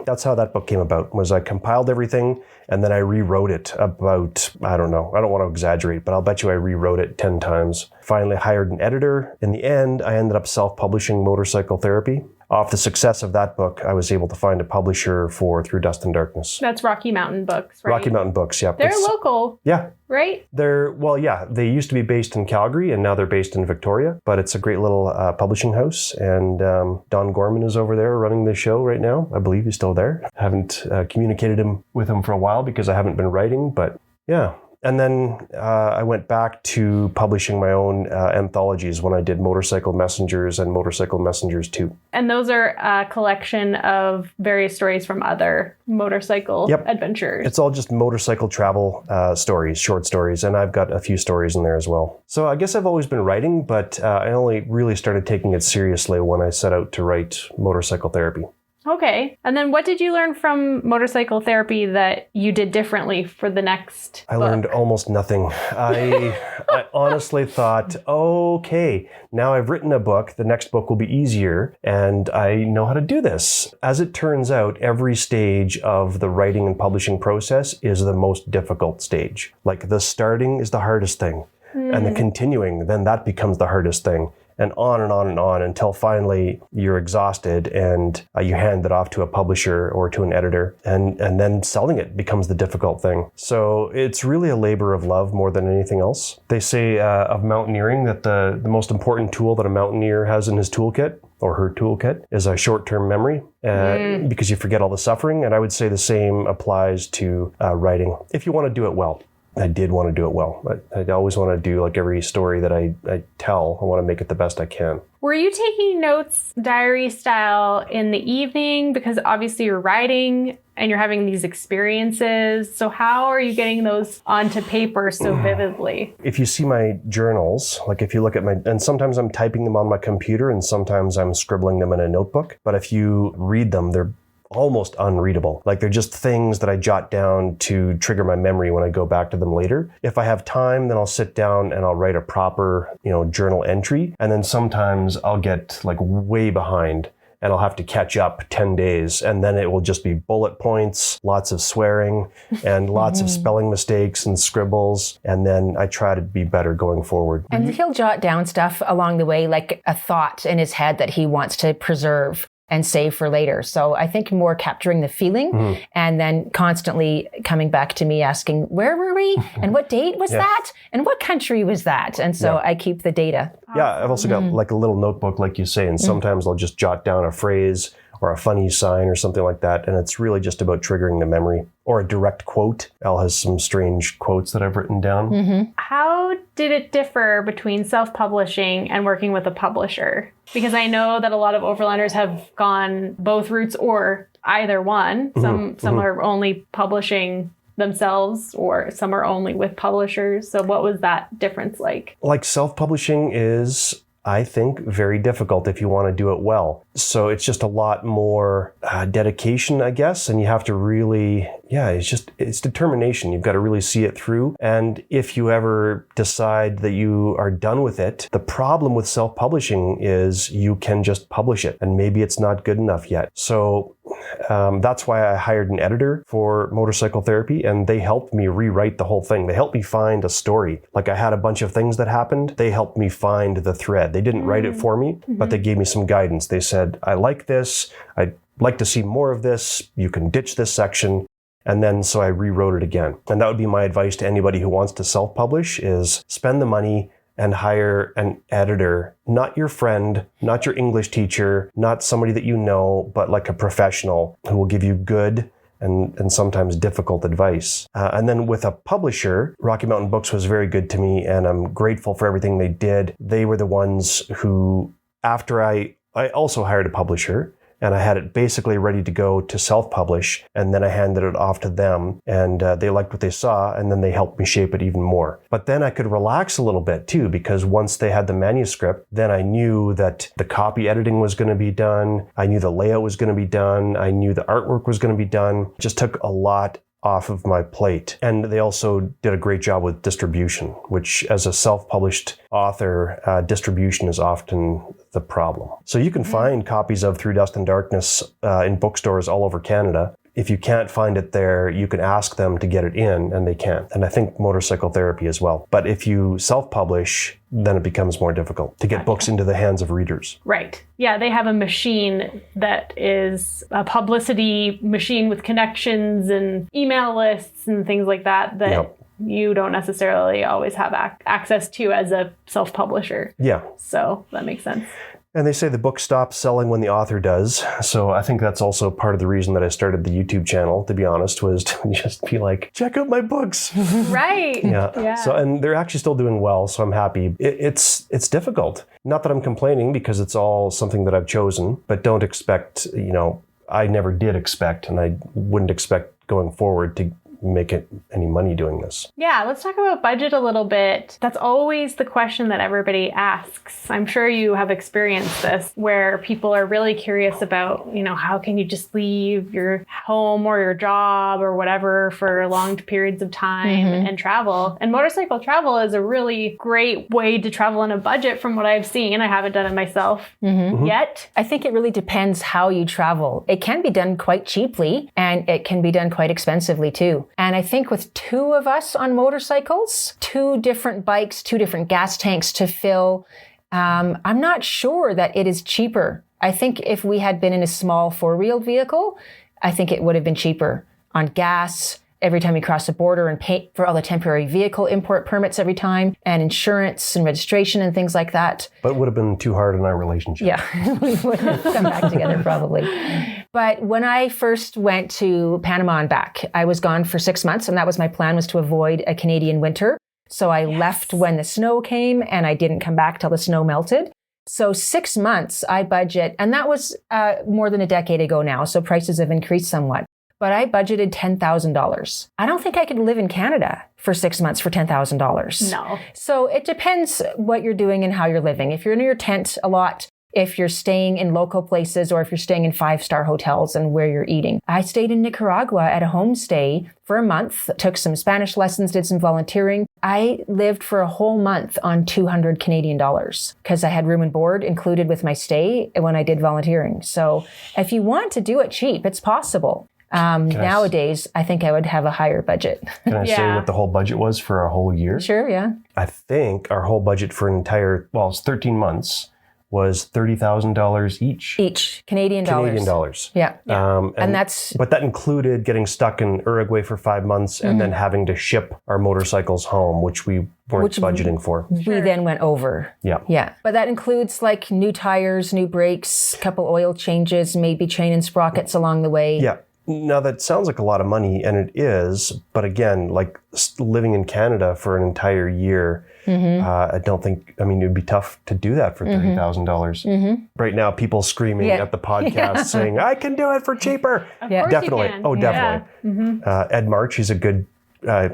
C: that's how that book came about, was I compiled everything and then I rewrote it about, I don't know, I don't want to exaggerate, but I'll bet you I rewrote it 10 times. Finally hired an editor. In the end, I ended up self-publishing Motorcycle Therapy. Off the success of that book, I was able to find a publisher for Through Dust and Darkness.
A: That's Rocky Mountain Books, right?
C: Rocky Mountain Books, yeah.
A: They're local.
C: Yeah.
A: Right?
C: They used to be based in Calgary and now they're based in Victoria, but it's a great little publishing house, and Don Gorman is over there running the show right now. I believe he's still there. I haven't communicated with him for a while because I haven't been writing, but yeah. And then I went back to publishing my own anthologies when I did Motorcycle Messengers and Motorcycle Messengers 2.
A: And those are a collection of various stories from other motorcycle adventures.
C: It's all just motorcycle travel stories, short stories, and I've got a few stories in there as well. So I guess I've always been writing, but I only really started taking it seriously when I set out to write Motorcycle Therapy.
A: Okay. And then what did you learn from Motorcycle Therapy that you did differently for the next book?
C: Learned almost nothing. I honestly thought, okay, now I've written a book, the next book will be easier, and I know how to do this. As it turns out, every stage of the writing and publishing process is the most difficult stage. Like the starting is the hardest thing, and the continuing, then that becomes the hardest thing. And on and on and on until finally you're exhausted and you hand it off to a publisher or to an editor, and then selling it becomes the difficult thing. So it's really a labor of love more than anything else. They say of mountaineering that the most important tool that a mountaineer has in his toolkit or her toolkit is a short-term memory because you forget all the suffering. And I would say the same applies to writing if you want to do it well. I did want to do it well. I always want to do, like, every story that I tell, I want to make it the best I can.
A: Were you taking notes diary style in the evening? Because obviously you're writing and you're having these experiences. So how are you getting those onto paper so vividly? If
C: you see my journals, like if you look at and sometimes I'm typing them on my computer and sometimes I'm scribbling them in a notebook. But if you read them, they're almost unreadable. Like they're just things that I jot down to trigger my memory when I go back to them later. If I have time, then I'll sit down and I'll write a proper, journal entry. And then sometimes I'll get like way behind and I'll have to catch up 10 days. And then it will just be bullet points, lots of swearing and lots of spelling mistakes and scribbles. And then I try to be better going forward.
D: And he'll jot down stuff along the way, like a thought in his head that he wants to preserve. and save for later. So I think more capturing the feeling and then constantly coming back to me asking, where were we? And what date was that? And what country was that? And so I keep the data.
C: Yeah, I've also got like a little notebook, like you say, and sometimes I'll just jot down a phrase or a funny sign or something like that. And it's really just about triggering the memory, or a direct quote. Elle has some strange quotes that I've written down.
A: How did it differ between self-publishing and working with a publisher? Because I know that a lot of overlanders have gone both routes or either one. Some are only publishing themselves, or some are only with publishers. So what was that difference like? Like,
C: self-publishing is, I think, very difficult if you want to do it well. So it's just a lot more dedication, I guess. And you have to really, it's determination. You've got to really see it through. And if you ever decide that you are done with it, the problem with self-publishing is you can just publish it and maybe it's not good enough yet. So that's why I hired an editor for Motorcycle Therapy, and they helped me rewrite the whole thing. They helped me find a story. Like, I had a bunch of things that happened. They helped me find the thread. They didn't write it for me, but they gave me some guidance. They said, I like this. I'd like to see more of this. You can ditch this section. And then so I rewrote it again. And that would be my advice to anybody who wants to self-publish, is spend the money and hire an editor, not your friend, not your English teacher, not somebody that you know, but like a professional who will give you good and sometimes difficult advice. And then with a publisher, Rocky Mountain Books was very good to me, and I'm grateful for everything they did. They were the ones who, after I also hired a publisher, and I had it basically ready to go to self-publish, and then I handed it off to them, and they liked what they saw, and then they helped me shape it even more. But then I could relax a little bit too, because once they had the manuscript, then I knew that the copy editing was going to be done, I knew the layout was going to be done, I knew the artwork was going to be done. It just took a lot off of my plate. And they also did a great job with distribution, which, as a self-published author, distribution is often the problem. So you can find copies of Through Dust and Darkness in bookstores all over Canada. If you can't find it there, you can ask them to get it in, and they can. And I think Motorcycle Therapy as well. But if you self-publish, then it becomes more difficult to get books into the hands of readers.
A: Right. Yeah, they have a machine that is a publicity machine with connections and email lists and things like that you don't necessarily always have access to as a self-publisher.
C: Yeah.
A: So that makes sense.
C: And they say the book stops selling when the author does. So I think that's also part of the reason that I started the YouTube channel, to be honest, was to just be like, check out my books.
A: Right.
C: Yeah. So, and they're actually still doing well, so I'm happy. It's difficult. Not that I'm complaining, because it's all something that I've chosen, but don't expect, I never did expect, and I wouldn't expect going forward to make any money doing this. Yeah,
A: let's talk about budget a little bit. That's always the question that everybody asks. I'm sure you have experienced this, where people are really curious about, how can you just leave your home or your job or whatever for long periods of time and travel. And motorcycle travel is a really great way to travel on a budget from what I've seen. I haven't done it myself yet.
D: I think it really depends how you travel. It can be done quite cheaply, and it can be done quite expensively too. And I think with two of us on motorcycles, 2 different bikes, 2 different gas tanks to fill, I'm not sure that it is cheaper. I think if we had been in a small 4-wheeled vehicle, I think it would have been cheaper on gas every time you cross the border, and pay for all the temporary vehicle import permits every time, and insurance and registration and things like that.
C: But it would have been too hard in our relationship.
D: Yeah, we would have come back together probably. But when I first went to Panama and back, I was gone for 6 months, and that was my plan, was to avoid a Canadian winter. So I left when the snow came, and I didn't come back till the snow melted. So 6 months I budget, and that was more than a decade ago now, so prices have increased somewhat. But I budgeted $10,000. I don't think I could live in Canada for 6 months for $10,000.
A: No.
D: So it depends what you're doing and how you're living. If you're in your tent a lot, if you're staying in local places, or if you're staying in 5-star hotels and where you're eating. I stayed in Nicaragua at a homestay for a month, took some Spanish lessons, did some volunteering. I lived for a whole month on 200 Canadian dollars because I had room and board included with my stay when I did volunteering. So if you want to do it cheap, it's possible. Nowadays, I think I would have a higher budget.
C: Can I say what the whole budget was for a whole year?
D: Sure, yeah.
C: I think our whole budget for an entire, it's 13 months, was $30,000 each.
D: Each Canadian dollars.
C: Canadian dollars.
D: Yeah.
C: And
D: that's
C: But that included getting stuck in Uruguay for 5 months and then having to ship our motorcycles home, which we weren't budgeting for.
D: we then went over.
C: Yeah.
D: Yeah. But that includes like new tires, new brakes, couple oil changes, maybe chain and sprockets along the way.
C: Yeah. Now that sounds like a lot of money, and it is. But again, like living in Canada for an entire year, I don't think. I mean, it would be tough to do that for $30,000. Right now, people screaming at the podcast saying, "I can do it for cheaper."
A: Of course
C: Definitely.
A: you can.
C: Oh, definitely. Ed March, he's a good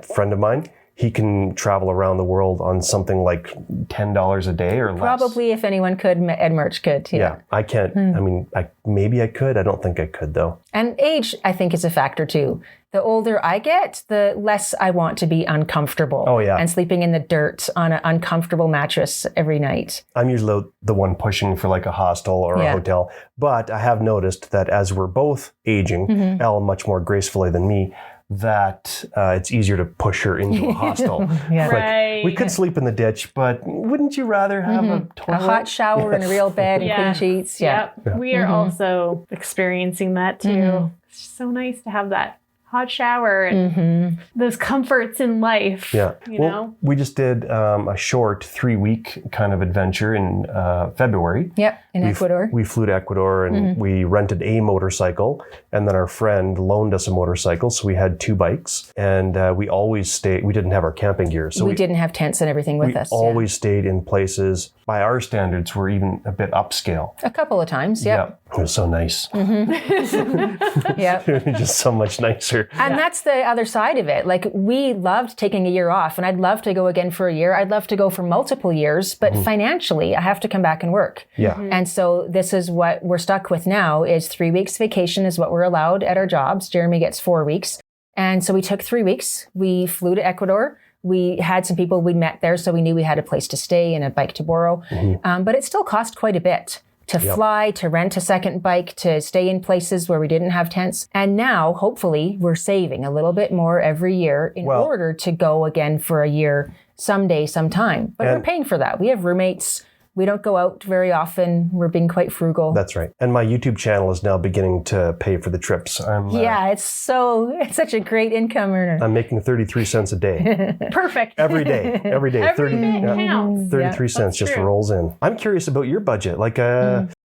C: friend of mine. He can travel around the world on something like $10 a day or less.
D: Probably if anyone could, Ed Merch could.
C: Yeah, I can't. I mean, maybe I could. I don't think I could, though.
D: And age, I think, is a factor too. The older I get, the less I want to be uncomfortable.
C: Oh, yeah.
D: And sleeping in the dirt on an uncomfortable mattress every night.
C: I'm usually the one pushing for like a hostel or a hotel. But I have noticed that as we're both aging, Elle much more gracefully than me, that it's easier to push her into a hostel. Like,
A: Right.
C: we could sleep in the ditch, but wouldn't you rather have a
D: A
C: toilet?
D: hot shower and a real bed and clean sheets. Yeah.
A: Yep. We are also experiencing that too. It's so nice to have that hot shower and those comforts in life.
C: Yeah.
A: You
C: Well,
A: know?
C: we just did a short 3-week kind of adventure in February.
D: Yep. In Ecuador.
C: We flew to Ecuador and we rented a motorcycle, and then our friend loaned us a motorcycle. So we had 2 bikes, and we always stayed. We didn't have our camping gear. So
D: we didn't have tents and everything with us.
C: always stayed in places, by our standards, were even a bit upscale.
D: A couple of times. Yep.
C: It was so nice.
D: Yep.
C: Just so much nicer.
D: And that's the other side of it. Like, we loved taking a year off, and I'd love to go again for a year. I'd love to go for multiple years, but financially, I have to come back and work.
C: Yeah.
D: And so this is what we're stuck with now is 3 weeks vacation is what we're allowed at our jobs. Jeremy gets 4 weeks. And so we took 3 weeks. We flew to Ecuador. We had some people we met there, so we knew we had a place to stay and a bike to borrow. But it still cost quite a bit to fly, to rent a second bike, to stay in places where we didn't have tents. And now, hopefully, we're saving a little bit more every year in order to go again for a year someday, sometime. But we're paying for that. We have roommates. We don't go out very often. We're being quite frugal.
C: That's right. And my YouTube channel is now beginning to pay for the trips.
D: It's such a great income earner.
C: I'm making 33 cents a day.
A: Perfect.
C: Every day.
A: Every bit counts.
C: 33 cents just
A: true.
C: rolls in. I'm curious about your budget. Like,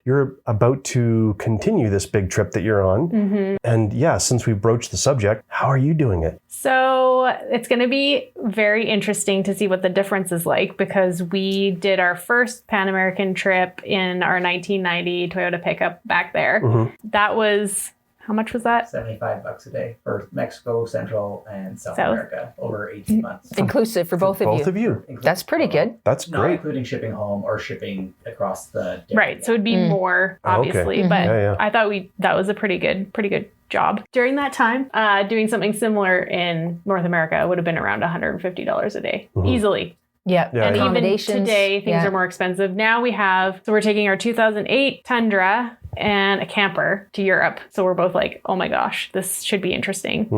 C: you're about to continue this big trip that you're on. And since we broached the subject, how are you doing it?
A: So it's going to be very interesting to see what the difference is like, because we did our first Pan American trip in our 1990 Toyota pickup back there. That was, how much was that?
E: $75 a day for Mexico, Central, and South America over 18 months.
D: Inclusive for both of you.
C: Both of you.
D: That's pretty good.
C: That's
E: Not
C: great.
E: including shipping home or shipping across the day.
A: Right. So it'd be more, obviously, but
C: Yeah.
A: I thought that was a pretty good job. During that time, doing something similar in North America would have been around $150 a day, easily.
D: Yeah.
C: Yeah,
A: And even
D: Accommodations.
A: today, things are more expensive. Now we're taking our 2008 Tundra and a camper to Europe. So we're both like, oh my gosh, this should be interesting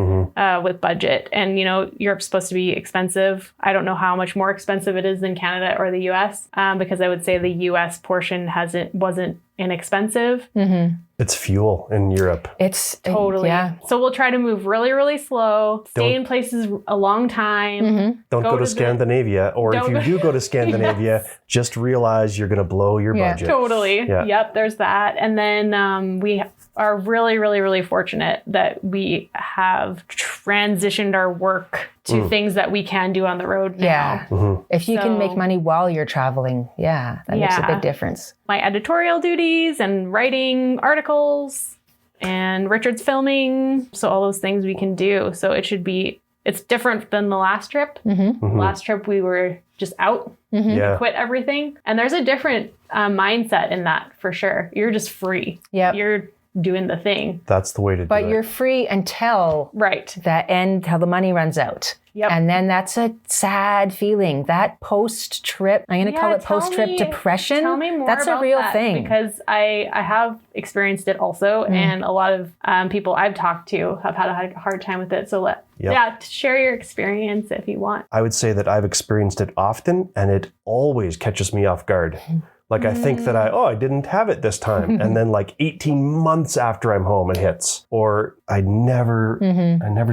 A: with budget. And, Europe's supposed to be expensive. I don't know how much more expensive it is than Canada or the US, because I would say the US portion wasn't inexpensive.
C: It's fuel in Europe.
D: It's
A: Totally.
D: Yeah.
A: So we'll try to move really, really slow, stay in places a long time.
C: Don't go to Scandinavia, or if you do go to Scandinavia, just realize you're going to blow your budget.
A: Totally.
C: Yeah.
A: Yep, there's that. And then we are really, really, really fortunate that we have transitioned our work to things that we can do on the road now.
D: Yeah. If you can make money while you're traveling, that makes a big difference.
A: My editorial duties and writing articles, and Richard's filming. So all those things we can do. So it's different than the last trip. Last trip we were just out, quit everything. And there's a different mindset in that for sure. You're just free.
D: Yep.
A: You're doing the thing.
C: That's the way to do it.
D: But you're free until that end, till the money runs out.
A: Yep.
D: And then that's a sad feeling. That post-trip, I'm going to call it post-trip depression.
A: Tell me more
D: That's
A: about
D: a real
A: that,
D: thing.
A: because I have experienced it also, and a lot of people I've talked to have had a hard time with it. So share your experience if you want.
C: I would say that I've experienced it often, and it always catches me off guard. Like I think that I didn't have it this time. And then like 18 months after I'm home, it hits. Or I never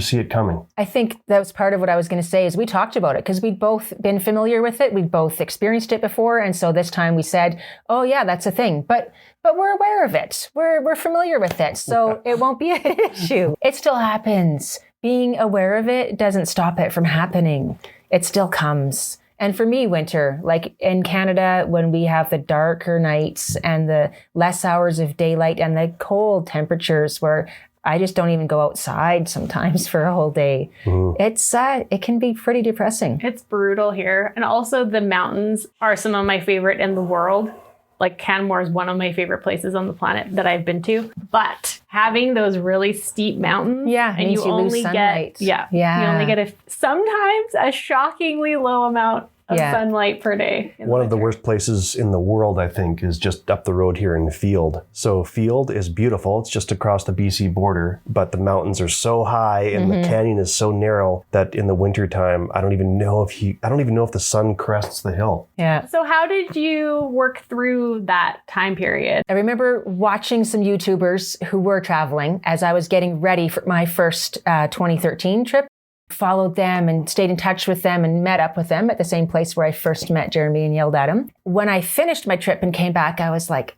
C: see it coming.
D: I think that was part of what I was going to say is we talked about it because we'd both been familiar with it. We'd both experienced it before. And so this time we said, oh yeah, that's a thing. But we're aware of it. We're familiar with it. So it won't be an issue. It still happens. Being aware of it doesn't stop it from happening. It still comes. And for me, winter, like in Canada, when we have the darker nights and the less hours of daylight and the cold temperatures where I just don't even go outside sometimes for a whole day. It can be pretty depressing.
A: It's brutal here. And also the mountains are some of my favorite in the world. Like Canmore is one of my favorite places on the planet that I've been to. But having those really steep mountains, and you only get you only get sometimes a shockingly low amount of sunlight per day.
C: One of the worst places in the world, I think, is just up the road here in Field. So Field is beautiful. It's just across the BC border, but the mountains are so high and the canyon is so narrow that in the wintertime, I don't even know if the sun crests the hill.
D: Yeah.
A: So how did you work through that time period?
D: I remember watching some YouTubers who were traveling as I was getting ready for my first 2013 trip. Followed them and stayed in touch with them and met up with them at the same place where I first met Jeremy and yelled at him. When I finished my trip and came back, I was like,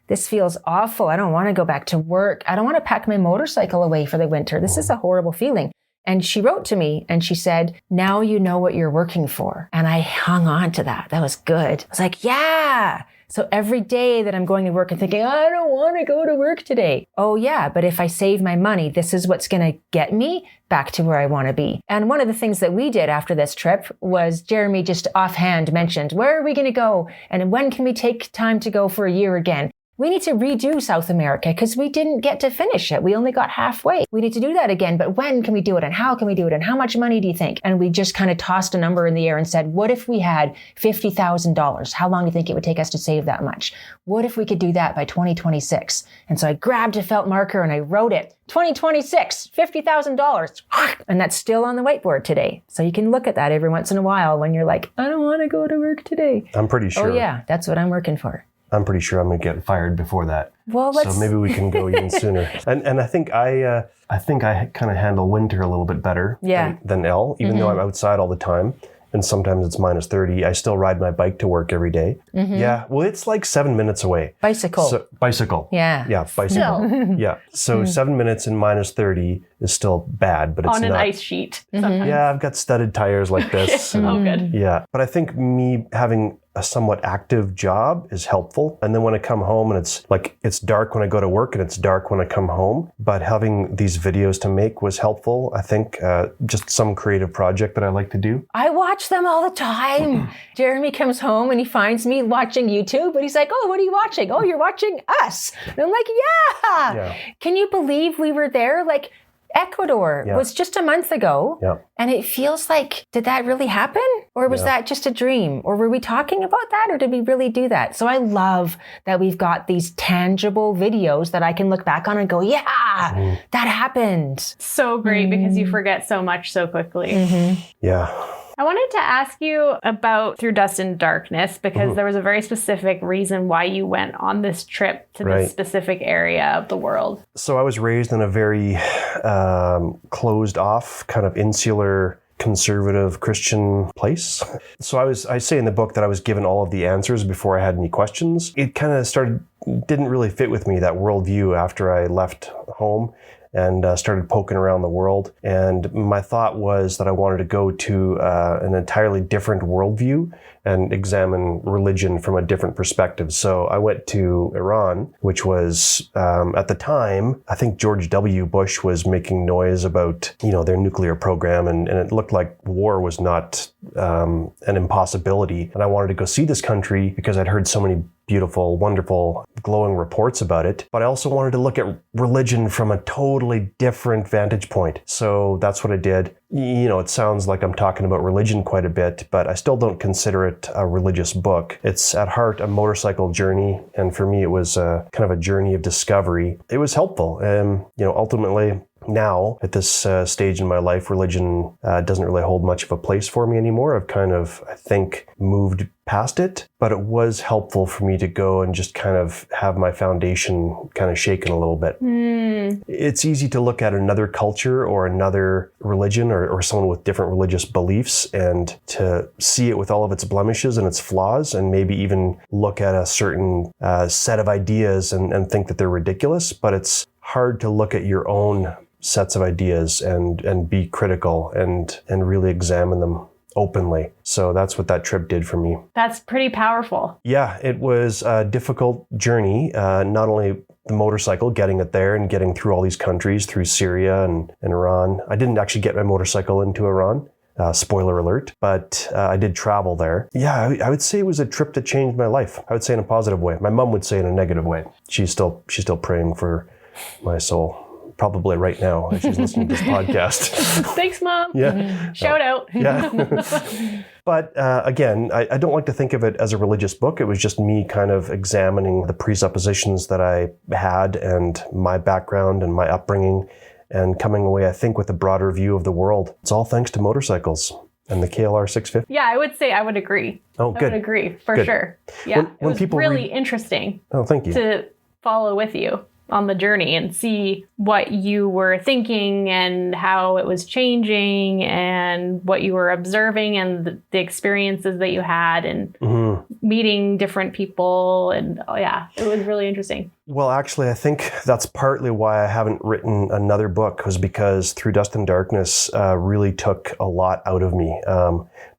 D: this feels awful. I don't want to go back to work. I don't want to pack my motorcycle away for the winter. This is a horrible feeling. And she wrote to me and she said, now you know what you're working for. And I hung on to that. That was good. I was like, yeah. So every day that I'm going to work and thinking, I don't want to go to work today. Oh yeah, but if I save my money, this is what's going to get me back to where I want to be. And one of the things that we did after this trip was Jeremy just offhand mentioned, where are we going to go? And when can we take time to go for a year again? We need to redo South America because we didn't get to finish it. We only got halfway. We need to do that again, but when can we do it and how can we do it and how much money do you think? And we just kind of tossed a number in the air and said, what if we had $50,000? How long do you think it would take us to save that much? What if we could do that by 2026? And so I grabbed a felt marker and I wrote it. 2026, $50,000. And that's still on the whiteboard today. So you can look at that every once in a while when you're like, I don't want to go to work today.
C: I'm pretty sure.
D: Oh yeah, that's what I'm working for.
C: I'm pretty sure I'm going to get fired before that.
D: Well,
C: so maybe we can go even sooner. And I think I kind of handle winter a little bit better than Elle, even though I'm outside all the time. And sometimes it's minus 30. I still ride my bike to work every day. Yeah. Well, it's like 7 minutes away.
D: Bicycle.
C: Bicycle.
D: Yeah.
C: Yeah. Bicycle. Yeah. So 7 minutes in minus 30 is still bad, but it's
A: on an
C: not.
A: ice sheet. Sometimes.
C: Yeah. I've got studded tires like this.
A: Oh, good.
C: Yeah. But I think me having a somewhat active job is helpful. And then when I come home and it's dark when I go to work and it's dark when I come home, but having these videos to make was helpful. I think just some creative project that I like to do.
D: I watch them all the time. Jeremy comes home and he finds me watching YouTube and he's like, oh, what are you watching? Oh, you're watching us. And I'm like, yeah. Can you believe we were there? Like, Ecuador was just a month ago. And it feels like, did that really happen? Or was that just a dream? Or were we talking about that? Or did we really do that? So I love that we've got these tangible videos that I can look back on and go, yeah, that happened.
A: So great because you forget so much so quickly.
C: Yeah.
A: I wanted to ask you about Through Dust and Darkness because there was a very specific reason why you went on this trip to this specific area of the world.
C: So I was raised in a very closed off, kind of insular, conservative Christian place. So I say in the book that I was given all of the answers before I had any questions. It kind of didn't really fit with me, that worldview, after I left home and started poking around the world. And my thought was that I wanted to go to an entirely different worldview and examine religion from a different perspective. So I went to Iran, which was, at the time, I think George W. Bush was making noise about, their nuclear program, and it looked like war was not an impossibility. And I wanted to go see this country because I'd heard so many beautiful, wonderful, glowing reports about it. But I also wanted to look at religion from a totally different vantage point. So that's what I did. It sounds like I'm talking about religion quite a bit, but I still don't consider it a religious book. It's at heart a motorcycle journey. And for me, it was kind of a journey of discovery. It was helpful. Ultimately, Now, at this stage in my life, religion doesn't really hold much of a place for me anymore. I've kind of, I think, moved past it, but it was helpful for me to go and just kind of have my foundation kind of shaken a little bit. It's easy to look at another culture or another religion or someone with different religious beliefs and to see it with all of its blemishes and its flaws, and maybe even look at a certain set of ideas and think that they're ridiculous. But it's hard to look at your own sets of ideas and be critical and really examine them openly. So that's what that trip did for me.
A: That's pretty powerful.
C: Yeah, it was a difficult journey. Not only the motorcycle, getting it there and getting through all these countries, through Syria and Iran. I didn't actually get my motorcycle into Iran. Spoiler alert, but I did travel there. Yeah, I would say it was a trip that changed my life. I would say in a positive way. My mom would say in a negative way. She's still praying for my soul. Probably right now as she's listening to this podcast.
A: Thanks, Mom.
C: Yeah.
A: Shout out.
C: Yeah. But again, I don't like to think of it as a religious book. It was just me kind of examining the presuppositions that I had and my background and my upbringing and coming away, I think, with a broader view of the world. It's all thanks to motorcycles and the KLR650.
A: Yeah, I would say I would agree.
C: Oh, good.
A: I would agree, for
C: Good.
A: sure. Yeah,
C: When
A: it was
C: people
A: really interesting
C: Oh, thank you.
A: to follow with you on the journey and see what you were thinking and how it was changing and what you were observing and the experiences that you had and meeting different people. And it was really interesting.
C: Well, actually, I think that's partly why I haven't written another book, was because Through Dust and Darkness really took a lot out of me.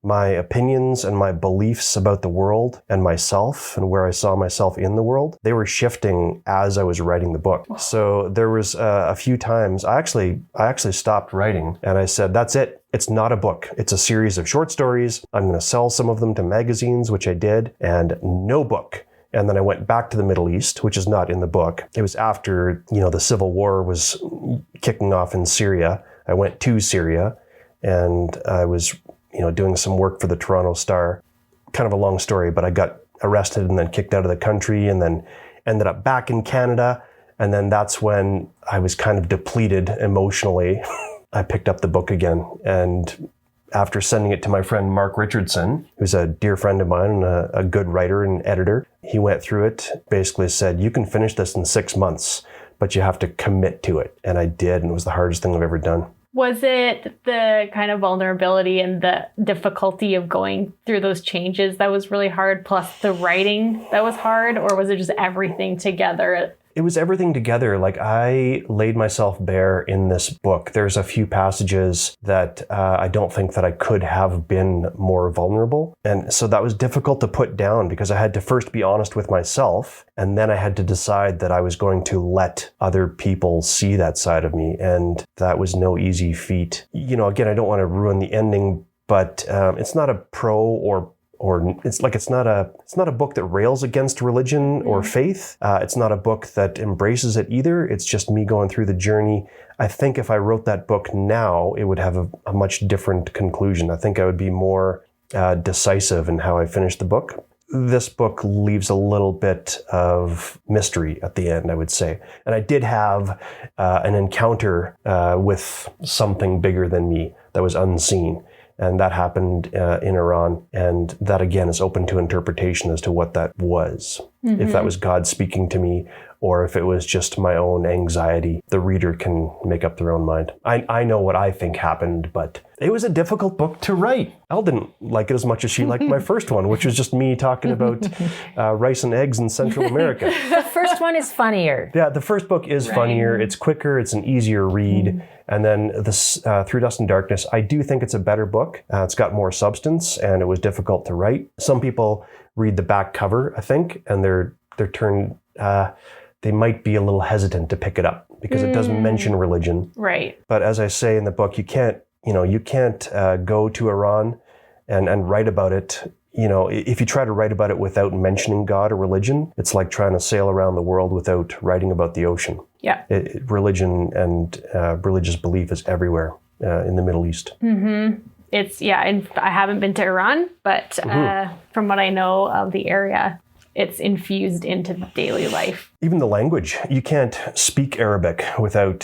C: My opinions and my beliefs about the world and myself and where I saw myself in the world, they were shifting as I was writing the book. So there was a few times I actually stopped writing and I said, that's it. It's not a book. It's a series of short stories. I'm going to sell some of them to magazines, which I did, and no book. And then I went back to the Middle East, which is not in the book. It was after, the civil war was kicking off in Syria. I went to Syria and I was, doing some work for the Toronto Star. Kind of a long story, but I got arrested and then kicked out of the country and then ended up back in Canada. And then that's when I was kind of depleted emotionally. I picked up the book again. And after sending it to my friend Mark Richardson, who's a dear friend of mine and a good writer and editor, he went through it, basically said, you can finish this in 6 months, but you have to commit to it. And I did, and it was the hardest thing I've ever done.
A: Was it the kind of vulnerability and the difficulty of going through those changes that was really hard, plus the writing that was hard, or was it just everything together?
C: It was everything together. Like, I laid myself bare in this book. There's a few passages that I don't think that I could have been more vulnerable. And so that was difficult to put down because I had to first be honest with myself. And then I had to decide that I was going to let other people see that side of me. And that was no easy feat. Again, I don't want to ruin the ending, but it's not a pro or it's not a book that rails against religion or faith. It's not a book that embraces it either. It's just me going through the journey. I think if I wrote that book now, it would have a much different conclusion. I think I would be more decisive in how I finished the book. This book leaves a little bit of mystery at the end, I would say. And I did have an encounter with something bigger than me that was unseen. And that happened in Iran. And that, again, is open to interpretation as to what that was. If that was God speaking to me, or if it was just my own anxiety. The reader can make up their own mind. I know what I think happened, but it was a difficult book to write. Elle didn't like it as much as she liked my first one, which was just me talking about rice and eggs in Central America.
D: The first one is funnier.
C: Yeah, the first book is funnier. It's quicker. It's an easier read. And then this Through Dust and Darkness, I do think it's a better book. It's got more substance, and it was difficult to write. Some people read the back cover, I think, and they're turned. They might be a little hesitant to pick it up because it doesn't mention religion.
A: Right.
C: But as I say in the book, you can't go to Iran and write about it. If you try to write about it without mentioning God or religion, it's like trying to sail around the world without writing about the ocean.
A: Yeah.
C: Religion and religious belief is everywhere in the Middle East.
A: And I haven't been to Iran, but from what I know of the area, it's infused into daily life.
C: Even the language. You can't speak Arabic without,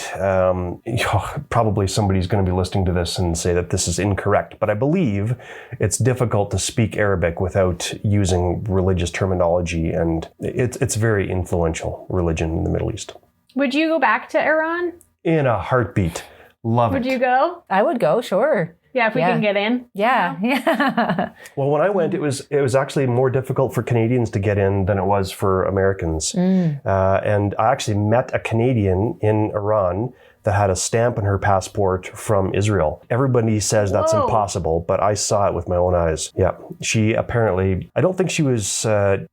C: probably somebody's going to be listening to this and say that this is incorrect, but I believe it's difficult to speak Arabic without using religious terminology, and it's very influential religion in the Middle East.
A: Would you go back to Iran?
C: In a heartbeat. Love it.
A: Would you go?
D: I would go, sure.
A: Yeah, if we can get in.
D: Yeah.
C: Well, when I went, it was actually more difficult for Canadians to get in than it was for Americans. And I actually met a Canadian in Iran that had a stamp on her passport from Israel. Everybody says that's impossible, but I saw it with my own eyes. Yeah. She apparently, I don't think she was,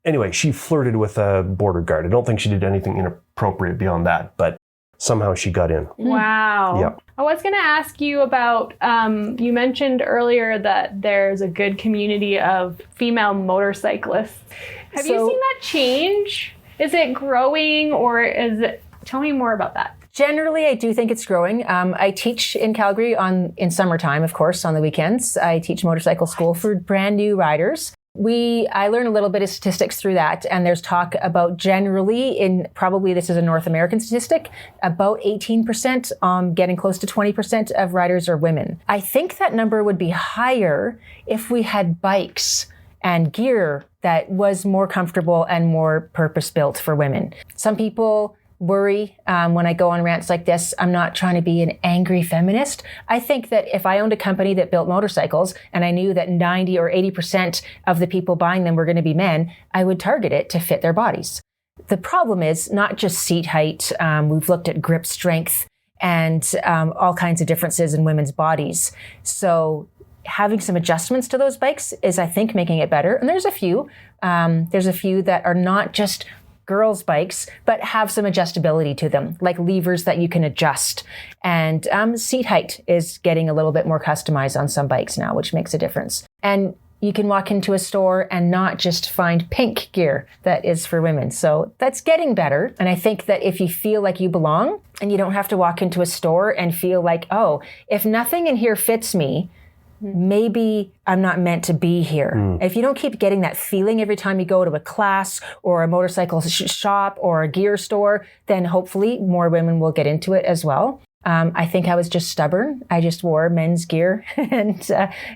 C: anyway, she flirted with a border guard. I don't think she did anything inappropriate beyond that, but somehow she got in.
A: Wow.
C: Yep.
A: I was going to ask you about, you mentioned earlier that there's a good community of female motorcyclists. Have you seen that change? Is it growing, or is it, tell me more about that.
D: Generally, I do think it's growing. I teach in Calgary in summertime, of course, on the weekends. I teach motorcycle school for brand new riders. I learn a little bit of statistics through that, and there's talk about generally probably this is a North American statistic, about 18%, getting close to 20% of riders are women. I think that number would be higher if we had bikes and gear that was more comfortable and more purpose-built for women. Some people worry when I go on rants like this. I'm not trying to be an angry feminist. I think that if I owned a company that built motorcycles and I knew that 90 or 80% of the people buying them were going to be men, I would target it to fit their bodies. The problem is not just seat height. We've looked at grip strength and all kinds of differences in women's bodies. So having some adjustments to those bikes is, I think, making it better. And there's a few that are not just girls' bikes, but have some adjustability to them, like levers that you can adjust. And seat height is getting a little bit more customized on some bikes now, which makes a difference. And you can walk into a store and not just find pink gear that is for women. So that's getting better. And I think that if you feel like you belong and you don't have to walk into a store and feel like, oh, if nothing in here fits me, maybe I'm not meant to be here. If you don't keep getting that feeling every time you go to a class or a motorcycle shop or a gear store, then hopefully more women will get into it as well. I think I was just stubborn. I just wore men's gear and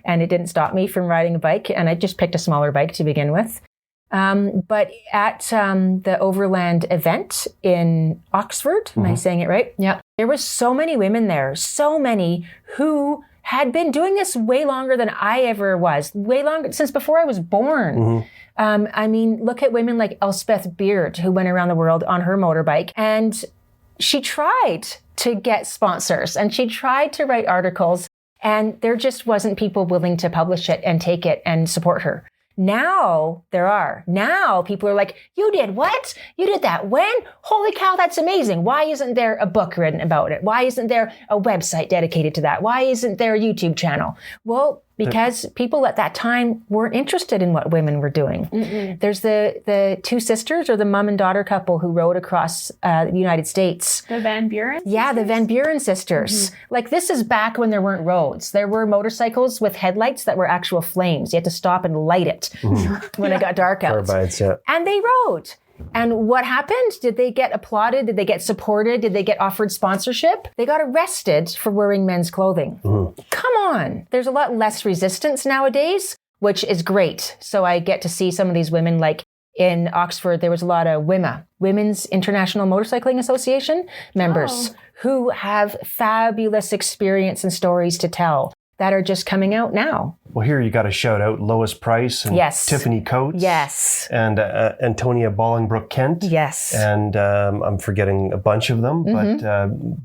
D: it didn't stop me from riding a bike. And I just picked a smaller bike to begin with. But at the Overland event in Oxford, am I saying it right? Yeah. There was so many women there, so many who had been doing this way longer than I ever was, way longer, since before I was born. I mean, look at women like Elspeth Beard, who went around the world on her motorbike, and she tried to get sponsors and she tried to write articles, and there just wasn't people willing to publish it and take it and support her. Now there are. Now people are like, you did what? You did that when? Holy cow, that's amazing. Why isn't there a book written about it? Why isn't there a website dedicated to that? Why isn't there a YouTube channel? Well, because people at that time weren't interested in what women were doing. There's the two sisters, or the mom and daughter couple, who rode across the United States.
A: The Van Buren sisters?
D: Yeah, the Van Buren sisters. Like, this is back when there weren't roads. There were motorcycles with headlights that were actual flames. You had to stop and light it when it got dark out.
C: Carbides, yeah.
D: And they rode. And what happened? Did they get applauded? Did they get supported? Did they get offered sponsorship? They got arrested for wearing men's clothing. Come on. There's a lot less resistance nowadays, which is great. So I get to see some of these women, like in Oxford, there was a lot of WIMA, Women's International Motorcycling Association members who have fabulous experience and stories to tell that are just coming out now.
C: Well, here you got to shout out Lois Price and Tiffany Coates.
D: Yes.
C: And Antonia Bolingbroke-Kent.
D: Yes.
C: And I'm forgetting a bunch of them, but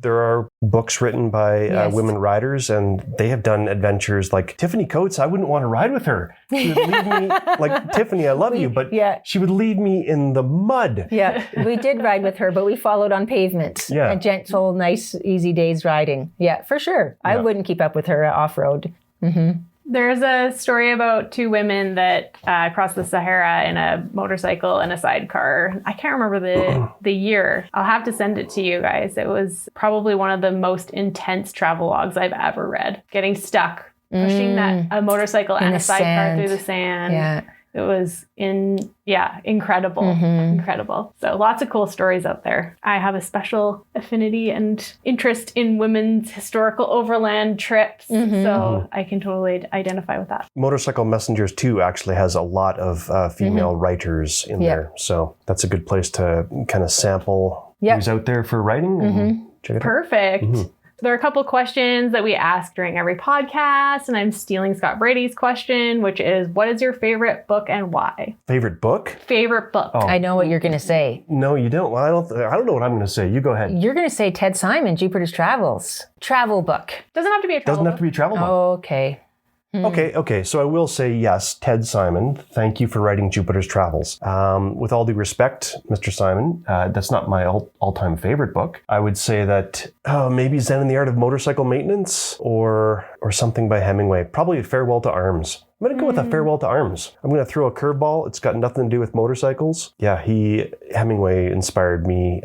C: there are books written by women riders, and they have done adventures like Tiffany Coates. I wouldn't want to ride with her. She would leave me, like, Tiffany, I love you, but she would leave me in the mud.
D: Yeah, we did ride with her, but we followed on pavement.
C: Yeah.
D: A gentle, nice, easy days riding. Yeah, for sure. I wouldn't keep up with her off-road.
A: There's a story about two women that crossed the Sahara in a motorcycle and a sidecar. I can't remember the year. I'll have to send it to you guys. It was probably one of the most intense travel logs I've ever read. Getting stuck, pushing a motorcycle and a sidecar through the sand.
D: Yeah.
A: It was incredible. Incredible. So lots of cool stories out there. I have a special affinity and interest in women's historical overland trips. So I can totally identify with that.
C: Motorcycle Messengers too actually has a lot of female writers in there. So that's a good place to kind of sample who's out there for writing. And check it out.
A: Perfect. There are a couple questions that we ask during every podcast, and I'm stealing Scott Brady's question, which is, what is your favorite book and why?
C: Favorite book?
A: Favorite book.
C: Oh.
D: I know what you're going to say.
C: No, you don't. Well, I don't know what I'm going to say. You go ahead.
D: You're going to say Ted Simon, Jupiter's Travels. Travel book.
A: Doesn't have to be a travel
C: Doesn't have to be a travel book.
D: Okay.
C: Okay. So I will say yes, Ted Simon. Thank you for writing Jupiter's Travels. With all due respect, Mr. Simon, that's not my all-time favorite book. I would say that maybe Zen and the Art of Motorcycle Maintenance or something by Hemingway. Probably Farewell to Arms. I'm going to go with a Farewell to Arms. I'm going to throw a curveball. It's got nothing to do with motorcycles. Yeah, Hemingway inspired me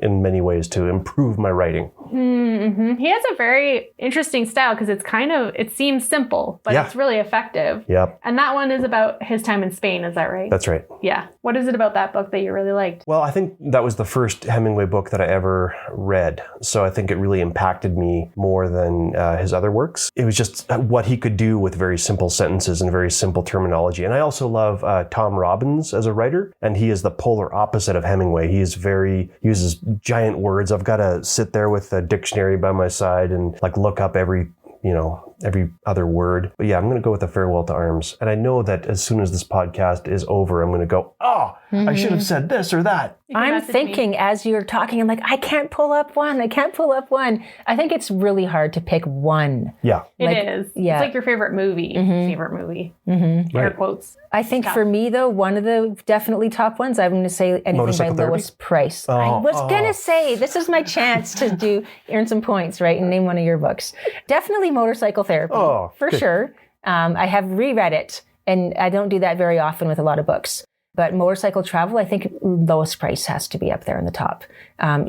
C: in many ways to improve my writing.
A: He has a very interesting style because it seems simple, but it's really effective.
C: Yep.
A: And that one is about his time in Spain. Is that right?
C: That's right.
A: Yeah. What is it about that book that you really liked?
C: Well, I think that was the first Hemingway book that I ever read. So I think it really impacted me more than his other works. It was just what he could do with very simple sentences and very simple terminology. And I also love Tom Robbins as a writer, and he is the polar opposite of Hemingway. He uses giant words. I've got to sit there with a dictionary by my side and look up every other word. But yeah, I'm going to go with the Farewell to Arms. And I know that as soon as this podcast is over, I'm going to go, I should have said this or that.
D: I'm thinking as you're talking, I'm like, I can't pull up one. I think it's really hard to pick one.
C: Yeah.
A: It is.
D: Yeah.
A: It's like your favorite movie. Favorite movie. Air quotes.
D: I think for me, though, one of the definitely top ones, I'm going to say anything by Lois Price. I was going to say, this is my chance to earn some points, right? And name one of your books. Definitely Motorcycle Therapy, for sure. I have reread it, and I don't do that very often with a lot of books. But Motorcycle Travel, I think Lois Price has to be up there in the top.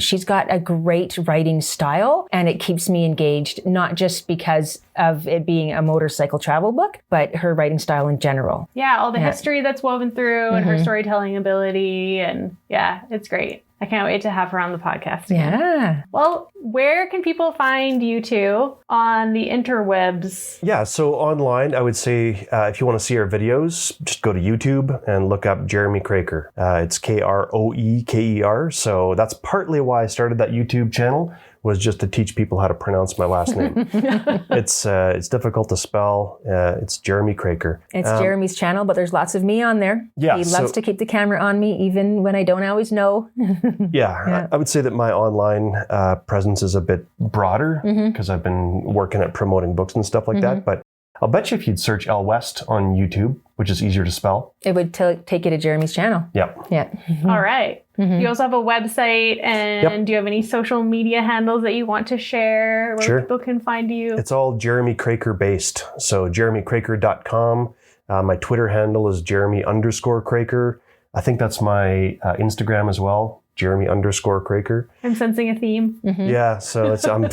D: She's got a great writing style, and it keeps me engaged, not just because of it being a motorcycle travel book, but her writing style in general.
A: Yeah, all the history that's woven through and her storytelling ability. And yeah, it's great. I can't wait to have her on the podcast again.
D: Yeah.
A: Well, where can people find you two on the interwebs?
C: Yeah, so online, I would say if you want to see our videos, just go to YouTube and look up Jeremy Kroeker. It's Kroeker. So that's partly why I started that YouTube channel, was just to teach people how to pronounce my last name. It's difficult to spell. It's Jeremy Kroeker.
D: It's Jeremy's channel, but there's lots of me on there.
C: Yeah,
D: he loves to keep the camera on me, even when I don't always know.
C: I would say that my online presence is a bit broader because I've been working at promoting books and stuff like that. But I'll bet you if you'd search Elle West on YouTube, which is easier to spell,
D: it would take you to Jeremy's channel.
C: Yeah.
A: All right. You also have a website, and do you have any social media handles that you want to share where people can find you?
C: It's all Jeremy Kroeker based. So jeremykroeker.com. My Twitter handle is Jeremy_Kroeker. I think that's my Instagram as well. Jeremy_Kroeker.
A: I'm sensing a theme.
C: Yeah, so I'm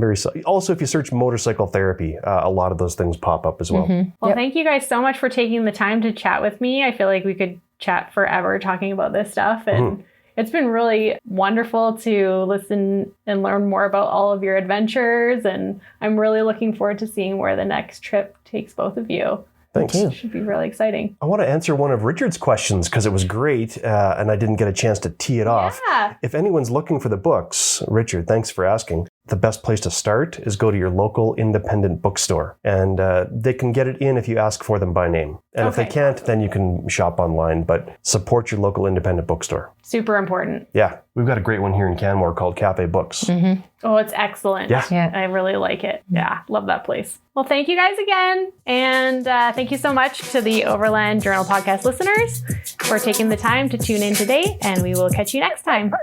C: very sorry. Also, if you search motorcycle therapy, a lot of those things pop up as well.
A: Well, thank you guys so much for taking the time to chat with me. I feel like we could chat forever talking about this stuff, and it's been really wonderful to listen and learn more about all of your adventures, and I'm really looking forward to seeing where the next trip takes both of you.
C: Thanks.
A: It should be really exciting.
C: I want to answer one of Richard's questions because it was great and I didn't get a chance to tee it off. If anyone's looking for the books, Richard, thanks for asking. The best place to start is go to your local independent bookstore, and they can get it in if you ask for them by name. And if they can't, then you can shop online, but support your local independent bookstore.
A: Super important.
C: Yeah. We've got a great one here in Canmore called Cafe Books.
A: Oh, it's excellent.
C: Yeah.
A: I really like it. Yeah, love that place. Well, thank you guys again. And thank you so much to the Overland Journal podcast listeners for taking the time to tune in today, and we will catch you next time.